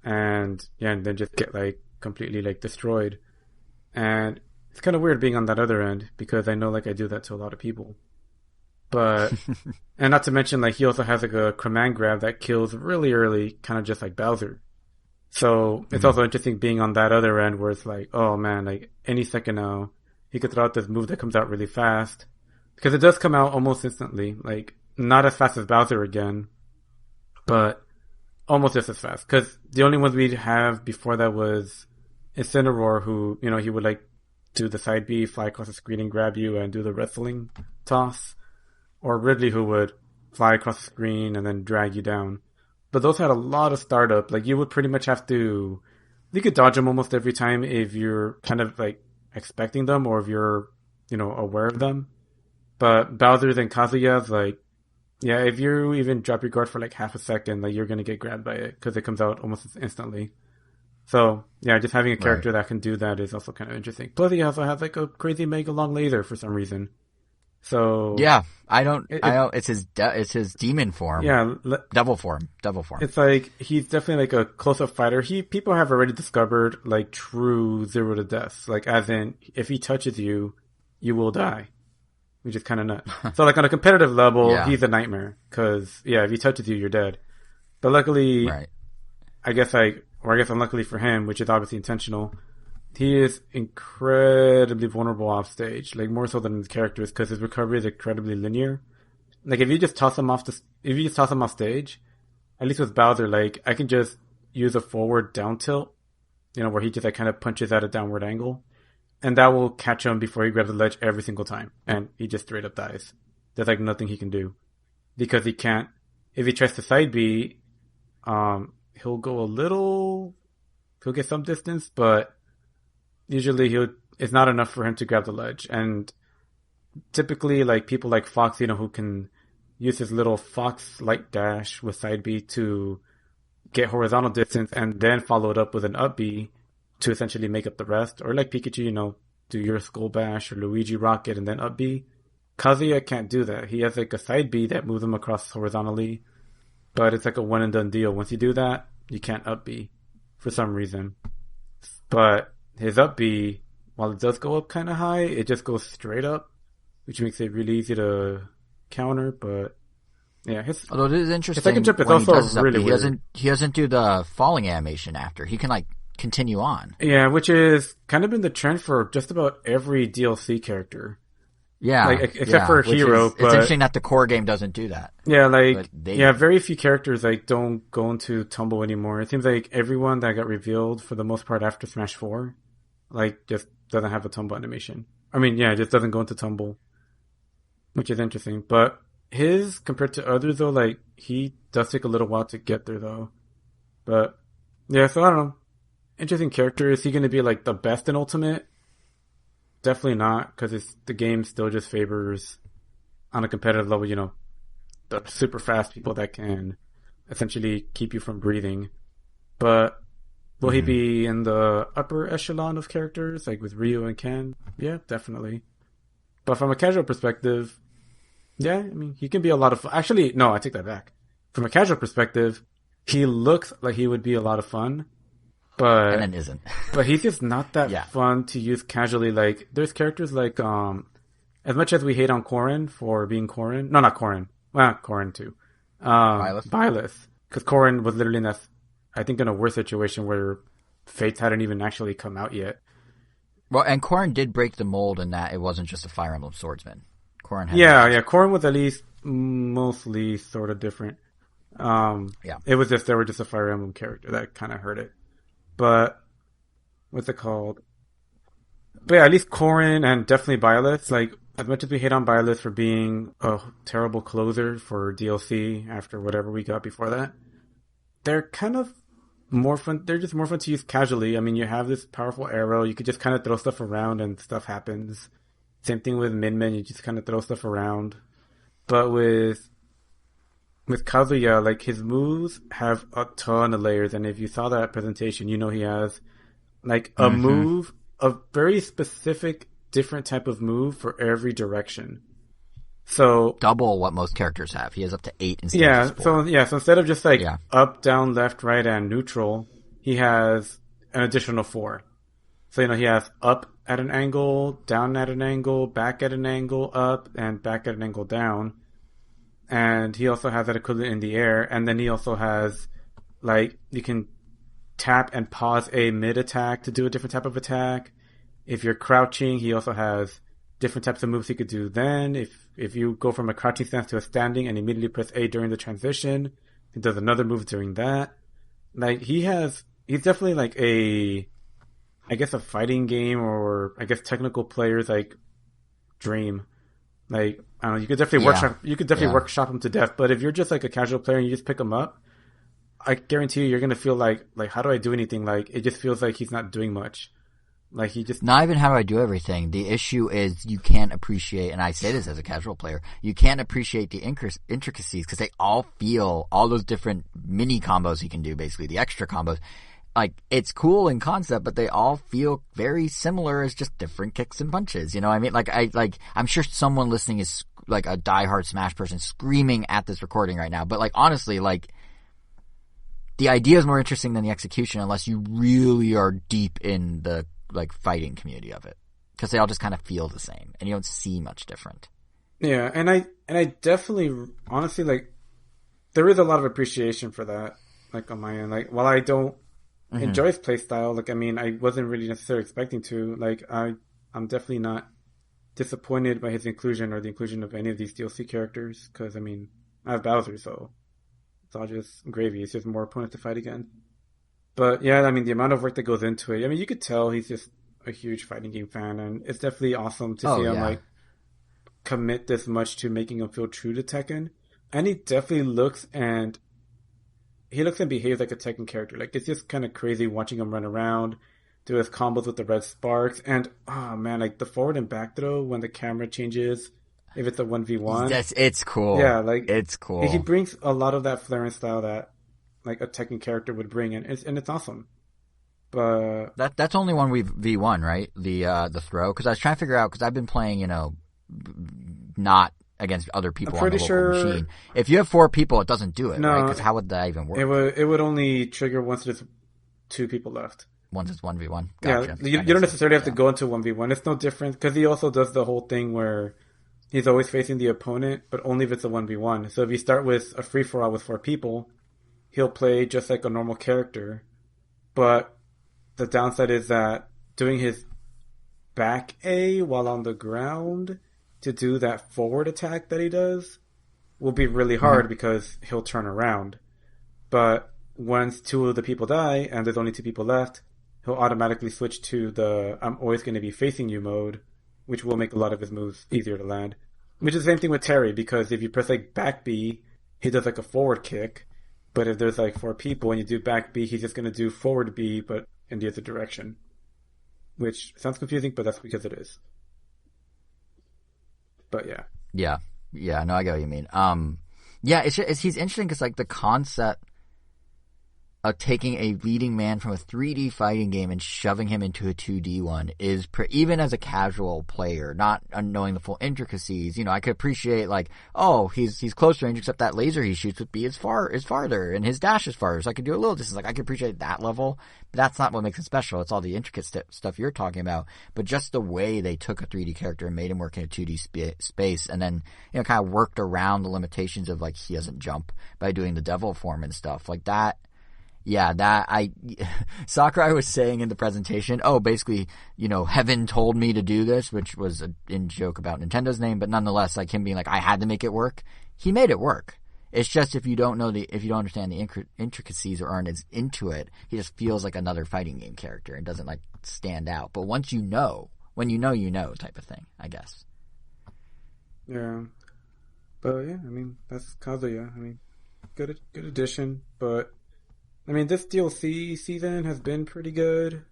and then just get like completely like destroyed. And it's kind of weird being on that other end because I know like I do that to a lot of people. But, and not to mention like he also has like a command grab that kills really early, kind of just like Bowser. So it's also interesting being on that other end where it's like, oh man, like any second now he could throw out this move that comes out really fast. Because it does come out almost instantly, like not as fast as Bowser again, but almost just as fast. Because the only ones we'd have before that was Incineroar, who, you know, he would like do the side B, fly across the screen and grab you and do the wrestling toss. Or Ridley, who would fly across the screen and then drag you down. But those had a lot of startup. Like you would pretty much have to you could dodge them almost every time if you're kind of like expecting them or if you're, aware of them. But Bowser's and Kazuya's, like, yeah, if you even drop your guard for like half a second, like you're gonna get grabbed by it because it comes out almost instantly. So yeah, just having a character that can do that is also kind of interesting. Plus, he also has like a crazy mega long laser for some reason. So yeah, I don't. It's his demon form. Yeah, devil form. It's like he's definitely like a close-up fighter. People have already discovered like true zero to death. Like as in, if he touches you, you will die, which is kind of nuts. So like on a competitive level, he's a nightmare because if he touches you, you're dead. But luckily, I guess unluckily for him, which is obviously intentional, he is incredibly vulnerable off stage, like more so than his characters, because his recovery is incredibly linear. Like if you just toss him off stage, at least with Bowser, like I can just use a forward down tilt, where he just like kind of punches at a downward angle, and that will catch him before he grabs the ledge every single time, and he just straight up dies. There's like nothing he can do because he can't. If he tries to side B, he'll get some distance, but usually it's not enough for him to grab the ledge. And typically, like people like Fox, who can use his little Fox light dash with side B to get horizontal distance and then follow it up with an up B to essentially make up the rest. Or like Pikachu, do your Skull Bash or Luigi Rocket and then up B. Kazuya can't do that. He has like a side B that moves him across horizontally, but it's like a one and done deal. Once you do that, you can't up B for some reason. But his up B, while it does go up kind of high, it just goes straight up, which makes it really easy to counter. But yeah, although it is interesting, his second jump is also really weird. He doesn't do the falling animation after. He can like continue on. Yeah, which is kind of been the trend for just about every DLC character. Yeah, except for Hero. It's interesting that the core game doesn't do that. Yeah, very few characters like don't go into Tumble anymore. It seems like everyone that got revealed for the most part after Smash 4, like just doesn't have a Tumble animation. I mean, yeah, it just doesn't go into Tumble, which is interesting. But his, compared to others though, like he does take a little while to get there though. But yeah, so I don't know. Interesting character. Is he going to be like the best in Ultimate? Definitely not, because the game still just favors, on a competitive level, the super fast people that can essentially keep you from breathing. But will he be in the upper echelon of characters, like with Ryu and Ken? Yeah, definitely. But from a casual perspective, yeah, I mean, he can be a lot of fun. Actually, no, I take that back. From a casual perspective, he looks like he would be a lot of fun. But, and then isn't. But he's just not that fun to use casually. Like, there's characters like, as much as we hate on Corrin for being Corrin. No, not Corrin. Well, Corrin too. Byleth. Because Corrin was literally in a worse situation where Fates hadn't even actually come out yet. Well, and Corrin did break the mold in that it wasn't just a Fire Emblem swordsman. Corrin had Corrin was at least mostly sort of different. It was just, they were just a Fire Emblem character that kind of hurt it. But what's it called? But yeah, at least Corrin and definitely Byleth. Like, as much as we hate on Byleth for being a terrible closer for DLC after whatever we got before that, they're kind of more fun. They're just more fun to use casually. I mean, you have this powerful arrow. You could just kind of throw stuff around and stuff happens. Same thing with Min Min. You just kind of throw stuff around. But with Kazuya, like, his moves have a ton of layers, and if you saw that presentation, he has like a move, a very specific different type of move for every direction. So double what most characters have. He has up to 8 instead of 4. So instead of just like up, down, left, right, and neutral, he has an additional 4. So he has up at an angle, down at an angle, back at an angle, up, and back at an angle down. And he also has that equivalent in the air. And then he also has, like, you can tap and pause a mid-attack to do a different type of attack. If you're crouching, he also has different types of moves he could do then. If you go from a crouching stance to a standing and immediately press A during the transition, he does another move during that. Like, he's definitely like a fighting game, or I guess technical players, like, dream. Like, I don't know, you could definitely workshop him to death, but if you're just like a casual player and you just pick him up, I guarantee you're gonna feel like how do I do anything? Like it just feels like he's not doing much. Like he just Not even how do I do everything. The issue is you can't appreciate, and I say this as a casual player, you can't appreciate the intricacies because they all feel all those different mini combos he can do. Basically, the extra combos. Like it's cool in concept, but they all feel very similar as just different kicks and punches. You know what I mean? I'm sure someone listening is like a diehard Smash person screaming at this recording right now. But like honestly, like the idea is more interesting than the execution unless you really are deep in the like fighting community of it, because they all just kind of feel the same and you don't see much different. Yeah, and I definitely honestly like there is a lot of appreciation for that. Like on my end, like while I don't enjoy his playstyle, like I mean I wasn't really necessarily expecting to. Like I'm definitely not disappointed by his inclusion or the inclusion of any of these DLC characters, because I mean I have Bowser, so it's all just gravy. It's just more opponents to fight again. But yeah, I mean the amount of work that goes into it. I mean you could tell he's just a huge fighting game fan, and it's definitely awesome to see him like commit this much to making him feel true to Tekken. And he definitely looks and behaves like a Tekken character. Like it's just kind of crazy watching him run around, do his combos with the red sparks, and oh man, like the forward and back throw when the camera changes, if it's a 1v1. It's cool. Yeah, like it's cool. He brings a lot of that flair and style that like a Tekken character would bring, and it's awesome. But that's only 1v1, right? The throw, because I was trying to figure out, because I've been playing, not against other people on the local machine. If you have 4 people, it doesn't do it, right? Because how would that even work? It would only trigger once there's 2 people left. Once it's 1v1. Gotcha. Yeah, you don't necessarily have to go into 1v1. It's no different, because he also does the whole thing where he's always facing the opponent, but only if it's a 1v1. So if you start with a free-for-all with 4 people, he'll play just like a normal character. But the downside is that doing his back A while on the ground to do that forward attack that he does will be really hard because he'll turn around. But once 2 of the people die and there's only 2 people left, he'll automatically switch to the I'm always going to be facing you mode, which will make a lot of his moves easier to land. Which is the same thing with Terry, because if you press like back B, he does like a forward kick. But if there's like 4 people and you do back B, he's just going to do forward B, but in the other direction. Which sounds confusing, but that's because it is. But yeah. Yeah, no, I get what you mean. He's interesting because like the concept of taking a leading man from a 3D fighting game and shoving him into a 2D one is even as a casual player, not knowing the full intricacies, I could appreciate like, oh, he's close range, except that laser he shoots with B is farther and his dash is farther, so I could do a little distance. Like I could appreciate that level, but that's not what makes it special. It's all the intricate stuff you're talking about. But just the way they took a 3D character and made him work in a 2D space, and then kind of worked around the limitations of like he doesn't jump by doing the devil form and stuff like that. Yeah, Sakurai was saying in the presentation, basically, heaven told me to do this, which was a in joke about Nintendo's name, but nonetheless, like him being like, I had to make it work. He made it work. It's just if you don't understand the intricacies or aren't as into it, he just feels like another fighting game character and doesn't like stand out. But once when you know type of thing, I guess. Yeah. But yeah, I mean, that's Kazuya. I mean, good addition, but I mean, this DLC season has been pretty good.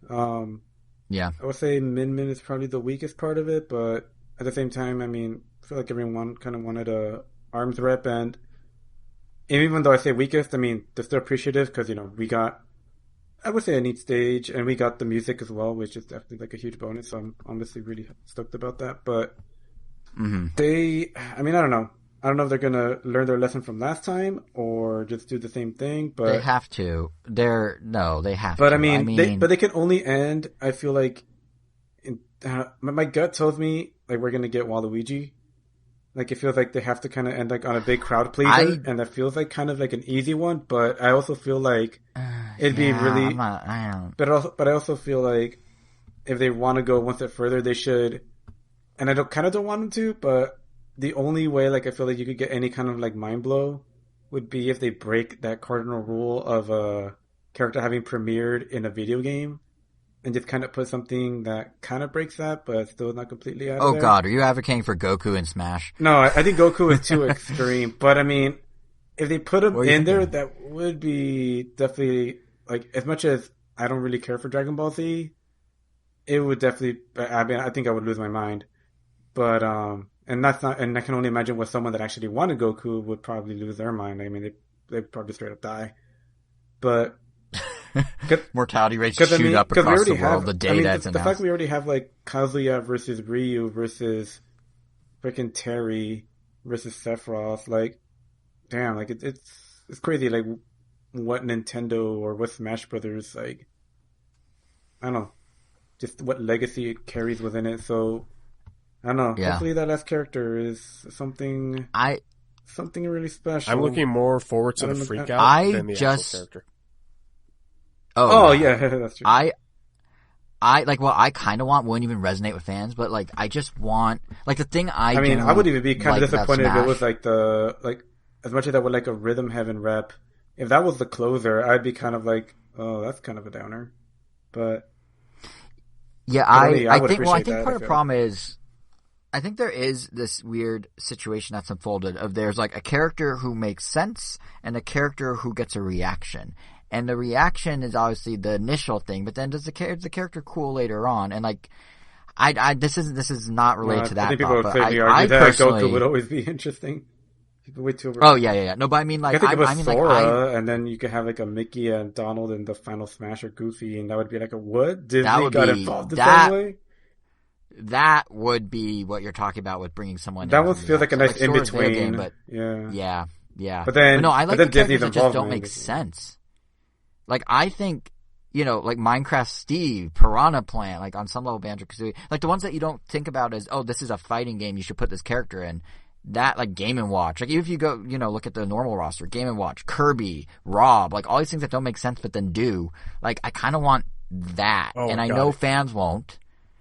Yeah. I would say Min Min is probably the weakest part of it, but at the same time, I mean, I feel like everyone kind of wanted a arms rep, and even though I say weakest, I mean, they're still appreciative because, we got, I would say, a neat stage, and we got the music as well, which is definitely like a huge bonus, so I'm honestly really stoked about that. But I mean, I don't know. I don't know if they're going to learn their lesson from last time or just do the same thing, but they have to. They have to. But I mean, they can only end, I feel like, my gut tells me like we're going to get Waluigi. Like it feels like they have to kind of end like on a big crowd pleaser, and that feels like kind of like an easy one, but I also feel like it'd be really But I also feel like if they want to go one step further, they should, and I don't want them to, but the only way, like, I feel like you could get any kind of, like, mind blow would be if they break that cardinal rule of a character having premiered in a video game and just kind of put something that kind of breaks that, but still not completely out of there. God, are you advocating for Goku in Smash? No, I think Goku is too extreme, but I mean, if they put him What are you in there, thinking? that would be definitely like as much as I don't really care for Dragon Ball Z, it would definitely. I mean, I think I would lose my mind. But and that's not, and I can only imagine what someone that actually wanted Goku would probably lose their mind. I mean, they'd probably straight up die. But Mortality rates because I shoot mean, up because we across the already world have. the I day mean, that's the fact announced. we already have like Kazuya versus Ryu versus freaking Terry versus Sephiroth. Like, damn, like it's crazy. Like, what Nintendo or what Smash Brothers like. I don't know, just what legacy it carries within it. So I don't know. Yeah. Hopefully, that last character is something really special. I'm looking more forward to the don't know- freak out I than the just- actual character. Oh yeah, that's true. I kind of want wouldn't even resonate with fans, but like I just want like the thing I mean, I would even be kind of like disappointed if it Smash- was like as much as I would like a Rhythm Heaven rep. If that was the closer, I'd be kind of like, oh, that's kind of a downer. But Yeah, I I would think. Well, I appreciate think that, part I of the feel. problem is, I think there is this weird situation that's unfolded of there's like a character who makes sense and a character who gets a reaction, and the reaction is obviously the initial thing, but then is the character cool later on? And like, this is not related to I that think people thought, would but clearly I argue that personally, Goku would always be interesting. People way too over. oh yeah. No, but I mean like, I think it was I mean Sora, and then you could have like a Mickey and Donald in the final Smash or Goofy, and that would be like a what? Disney would got be- involved in that- some way? that would be what you're talking about with bringing someone. That in would from the feel like a outside. nice in Sora's video between. game, but Yeah. But then- no, I but like then the characters Disney's that just don't involvement make is- sense. Like I think, like Minecraft Steve, Piranha Plant, like on some level Banjo-Kazooie, like the ones that you don't think about as, oh, this is a fighting game, you should put this character in. That, like Game & Watch, like even if you go, look at the normal roster, Game & Watch, Kirby, Rob, like all these things that don't make sense but then do, like I kind of want that. Oh, and I God. know fans won't,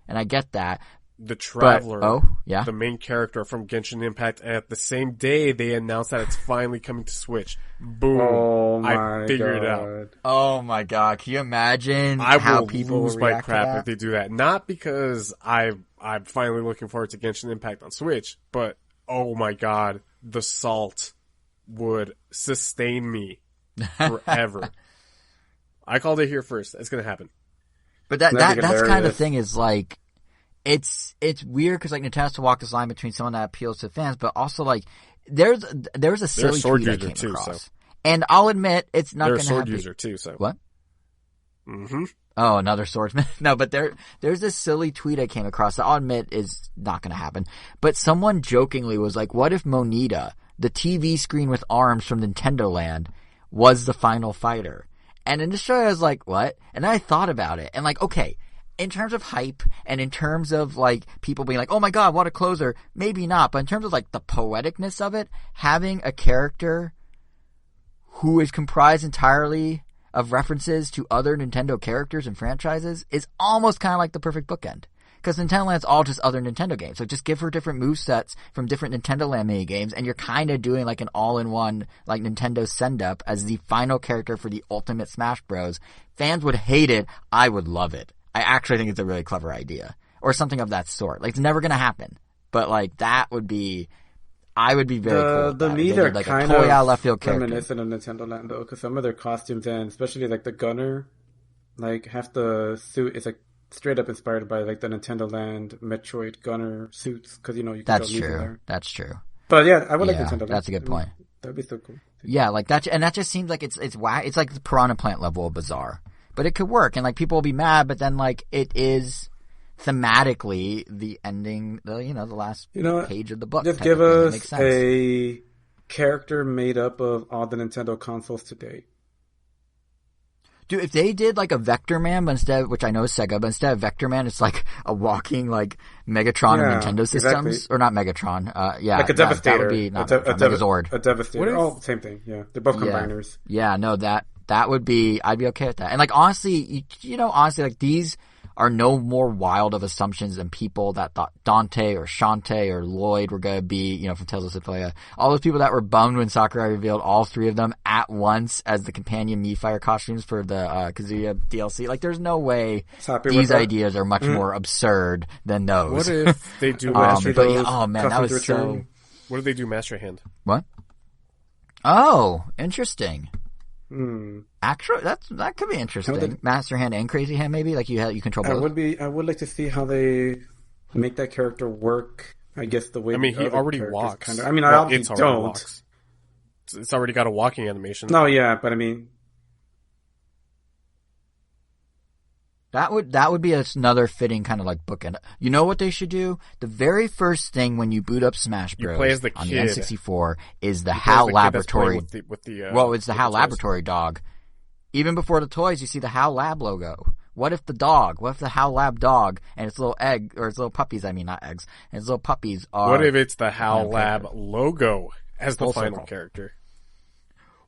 and I get that. The But, Traveler, yeah? the main character from Genshin Impact, at the same day they announced that it's finally coming to Switch. Boom! Oh my I figured God. it out. Oh my God, can you imagine I how will people lose will my react to crap that? if they do that. Not because I'm finally looking forward to Genshin Impact on Switch, but oh my God, the salt would sustain me forever. I called it here first. It's gonna happen. But That'd be that's kind of the hilarious. thing is like, it's weird because like Nintendo has to walk this line between someone that appeals to fans, but also like there's a silly sword tweet I user came too, across, so. and I'll admit it's not They're a going to sword happen. user too, so. What? Mm-hmm. Oh, another swordsman? No, but there's this silly tweet I came across that I'll admit is not going to happen. But someone jokingly was like, what if Monita, the TV screen with arms from Nintendo Land, was the final fighter? And initially I was like, what? And then I thought about it. And like, okay, in terms of hype and in terms of like people being like, oh my God, what a closer. Maybe not. But in terms of like the poeticness of it, having a character who is comprised entirely of references to other Nintendo characters and franchises is almost kind of like the perfect bookend. Because Nintendo Land's all just other Nintendo games. So just give her different movesets from different Nintendo Land mini games, and you're kind of doing like an all-in-one like Nintendo send-up as the final character for the Ultimate Smash Bros. Fans would hate it. I would love it. I actually think it's a really clever idea. Or something of that sort. Like, it's never going to happen. But like, that would be... I would be very cool with The that. If Mii they are did, like, kind a toy out of left field character. reminiscent of Nintendo Land though, because some of their costumes and especially like the gunner, like half the suit is like straight up inspired by like the Nintendo Land Metroid gunner suits, because you can That's go use them true. there. That's true. But yeah, I would like Yeah, Nintendo Land. that's a good point. That'd be so cool. Yeah, like that, and that just seems like it's whack. It's like the Piranha Plant level of bizarre, but it could work, and like people will be mad, but then like it is thematically the ending, the last page of the book. Just type give of thing. It us makes sense. a character made up of all the Nintendo consoles to date. Dude, if they did like a Vector Man, but instead, which I know is Sega, but instead of Vector Man, it's like a walking like Megatron Yeah, of Nintendo systems, exactly. or not Megatron. Yeah, Like a that Devastator. would be not a Megatron, Megazord. A Devastator. What if- Oh, same thing. Yeah. They're both combiners. Yeah, no, that would be, I'd be okay with that. And like, honestly, honestly, like these are no more wild of assumptions than people that thought Dante or Shantae or Lloyd were going to be, from Tales of Symphonia. All those people that were bummed when Sakurai revealed all three of them at once as the companion Mii-Fire costumes for the Kazuya DLC. Like, there's no way Happy these with that. ideas are much more absurd than those. What if they do Master Master but those yeah, oh man, that costumes was so... return. What if they do Master Hand? What? Oh, interesting. Hmm. Actually, that could be interesting. Master Hand and Crazy Hand, maybe. Like you control both. I would like to see how they make that character work. I guess the way. I mean, he already walks. Kind of, I mean, I obviously don't. Walks. It's already got a walking animation. No, yeah, but I mean, that would be another fitting kind of like bookend. You know what they should do? The very first thing when you boot up Smash Bros. You play as the on kid. the N64 is the HAL Laboratory. It's the HAL Laboratory dog. Even before the toys, you see the HAL Lab logo. What if the HAL Lab dog and its little egg, or its little puppies, I mean, not eggs, and its little puppies are... What if it's the HAL Lab logo as the final character?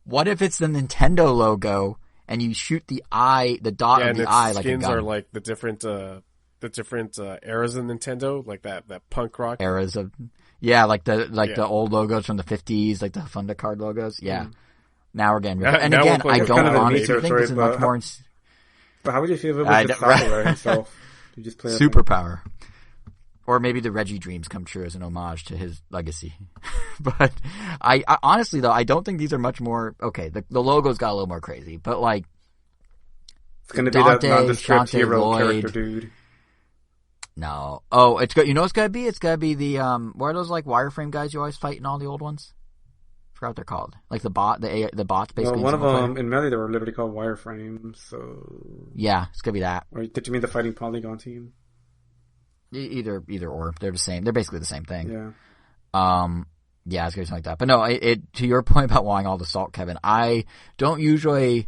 What if it's the Nintendo logo and you shoot the eye, the dot of the eye like a gun? Skins are like the different eras of Nintendo, like that punk rock eras of, like the old logos from the 50s, like the Funda card logos. Yeah. Now we're getting and again, I don't honestly think this is much more. But how would you feel if it was just Sakura himself? You just play Superpower. Or maybe the Reggie dreams come true as an homage to his legacy. But I honestly though, I don't think these are much more okay. The logo's got a little more crazy, but like it's gonna be that nondescript hero character, dude. No. Oh, it's good. You know what's gonna be? It's gonna be the what are those like wireframe guys you always fight in all the old ones? I forgot what they're called. Like the bots basically. Well, one of them in Melee they were literally called wireframes. So yeah, it's gonna be that. Or did you mean the fighting polygon team? Either or, they're the same. They're basically the same thing. Yeah. Yeah, it's gonna be something like that. But no, it to your point about wanting all the salt, Kevin, I don't usually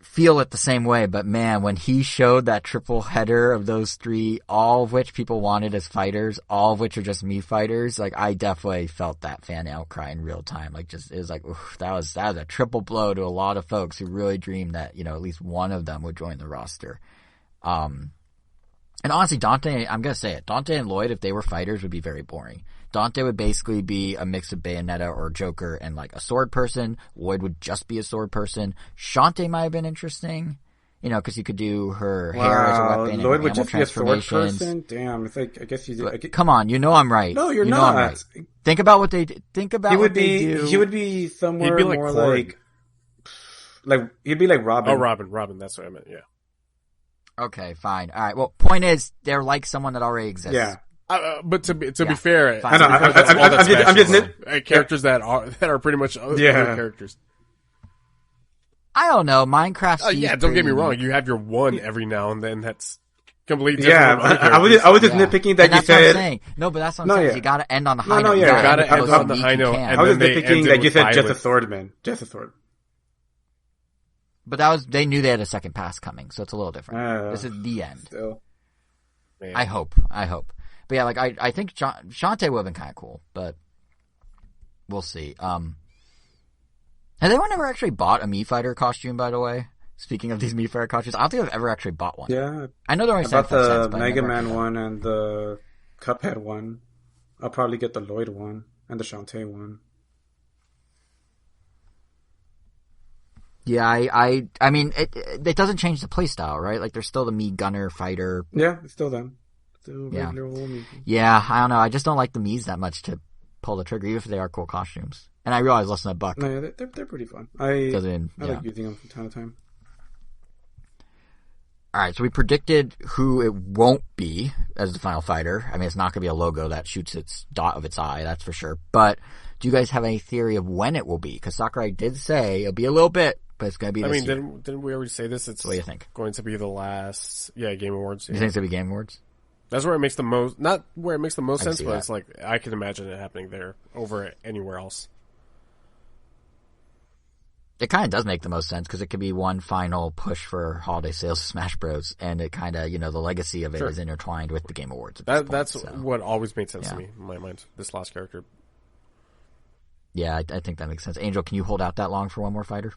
feel it the same way. But man, when he showed that triple header of those three, all of which people wanted as fighters, all of which are just me fighters, like I definitely felt that fan outcry in real time. Like it was like, oof, that was a triple blow to a lot of folks who really dreamed that at least one of them would join the roster. And honestly, Dante, I'm going to say it, Dante and Lloyd, if they were fighters, would be very boring. Dante would basically be a mix of Bayonetta or Joker and like a sword person. Lloyd would just be a sword person. Shantae might have been interesting, because you could do her hair as a weapon. Lloyd and would just be a sword person? Damn, it's like, I guess you did. Come on, I'm right. No, you're not. Right. Think about what they did. Think about what they do. He would be somewhere he'd be like more Corey. like, he'd be like Robin. Oh, Robin, that's what I meant, yeah. Okay, fine. All right. Well, point is, they're like someone that already exists. Yeah. But to be fair, I know. I'm just characters that are pretty much other characters. I don't know. Minecraft. Don't get me wrong. You have your one every now and then. That's completely different. Yeah, I was just nitpicking that you said. What I'm saying. No, but that's what I'm saying. You got to end on the high note. You got to end on the high note. I was just nitpicking that you said just a swordman, just a sword. But they knew they had a second pass coming, so it's a little different. This is the end. Still. I hope. But yeah, like, I think Shantae would have been kind of cool, but we'll see. Has anyone ever actually bought a Mii Fighter costume, by the way? Speaking of these Mii Fighter costumes, I don't think I've ever actually bought one. Yeah. I know they're only $75 cents, the Mega Man one and the Cuphead one. I'll probably get the Lloyd one and the Shantae one. Yeah, I mean, it doesn't change the playstyle, right? Like, there's still the Mii Gunner Fighter. Yeah, it's still them. Still regular old Mii. Yeah, I don't know. I just don't like the Miis that much to pull the trigger, even if they are cool costumes. And I realize less than a buck. No, yeah, they're pretty fun. I like using them from time to time. Alright, so we predicted who it won't be as the final fighter. I mean, it's not going to be a logo that shoots its dot of its eye, that's for sure. But do you guys have any theory of when it will be? Because Sakurai did say it'll be a little bit, but it's going to be this year. Didn't we already say this? It's what do you think? Going to be the last, Game Awards. You think it's going to be Game Awards? That's where it makes the most, not where it makes the most sense, but it's like, I can imagine it happening there over anywhere else. It kind of does make the most sense because it could be one final push for holiday sales of Smash Bros. And it kind of, the legacy of it is intertwined with the Game Awards. That's what always made sense to me in my mind, this last character. Yeah, I think that makes sense. Angel, can you hold out that long for one more fighter?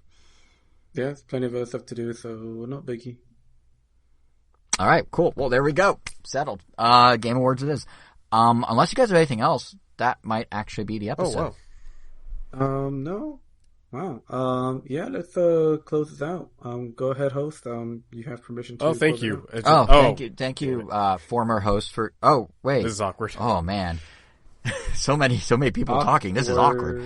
Yeah, there's plenty of other stuff to do, so not biggie. All right, cool. Well, there we go. Settled. Game Awards it is. Unless you guys have anything else, that might actually be the episode. Oh, wow. No. Wow. Yeah, let's close this out. Go ahead, host. You have permission to. Oh, thank you. Thank you, former host for. Oh, wait. This is awkward. Oh man, so many people talking. This is awkward.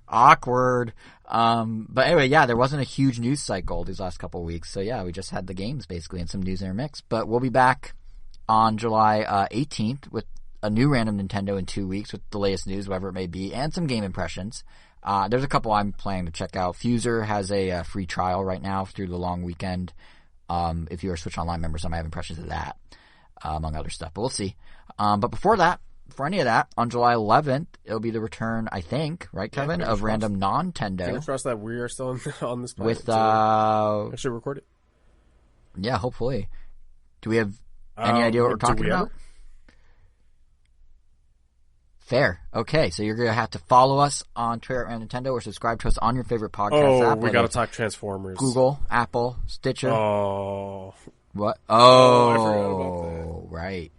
Awkward. But anyway, yeah, there wasn't a huge news cycle these last couple of weeks. So yeah, we just had the games basically and some news intermix. But we'll be back on July 18th with a new Random Nintendo in 2 weeks with the latest news, whatever it may be, and some game impressions. There's a couple I'm planning to check out. Fuser has a free trial right now through the long weekend. If you're a Switch Online member, some I have impressions of that, among other stuff. But we'll see. But before any of that, on July 11th, it'll be the return, I think, right, Kevin, of Random Non-Tendo. Fingers crossed that we are still on this planet. With, actually record it. Yeah, hopefully. Do we have any idea what we're talking about? Fair. Okay, so you're going to have to follow us on Twitter at Nintendo or subscribe to us on your favorite podcast app. We got to talk Transformers. Google, Apple, Stitcher. Oh. What? I forgot about that. Right.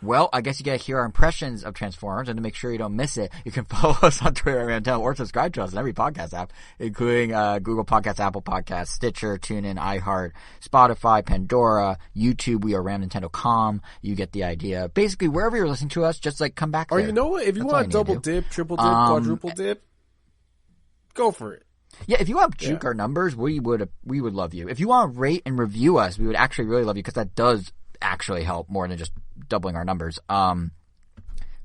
Well, I guess you got to hear our impressions of Transformers, and to make sure you don't miss it, you can follow us on Twitter at Nintendo or subscribe to us on every podcast app, including Google Podcasts, Apple Podcasts, Stitcher, TuneIn, iHeart, Spotify, Pandora, YouTube. We are Nintendo.com. You get the idea. Basically, wherever you're listening to us, just like come back there. Or you know what? If you want to double dip, triple dip, quadruple dip, go for it. Yeah, if you want to juke our numbers, we would love you. If you want to rate and review us, we would actually really love you because that does actually help more than just doubling our numbers.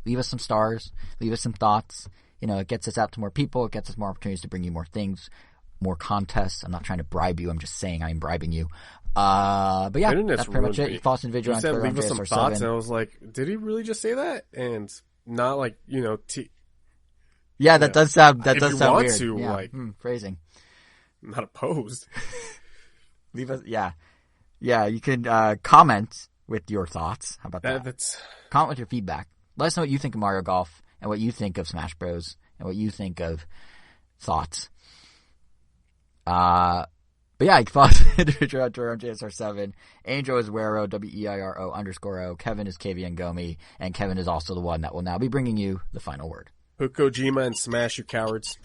Leave us some stars, leave us some thoughts. You know, it gets us out to more people, it gets us more opportunities to bring you more things, more contests. I'm not trying to bribe you, I'm just saying I'm bribing you. But yeah, that's pretty much it. You follow us individually on Twitter, leave us some JSR7. thoughts, and I was like, did he really just say that? And not like, yeah, that does sound weird. To, yeah. like, phrasing. I'm not opposed. Leave us, yeah, you can comment with your thoughts. How about that? Comment with your feedback. Let us know what you think of Mario Golf and what you think of Smash Bros. And what you think of thoughts. But yeah, you can follow us on Twitter on JSR7. Angel is Wero, WEIRO_O. Kevin is KVN Gomi. And Kevin is also the one that will now be bringing you the final word. Put Kojima and smash, you cowards.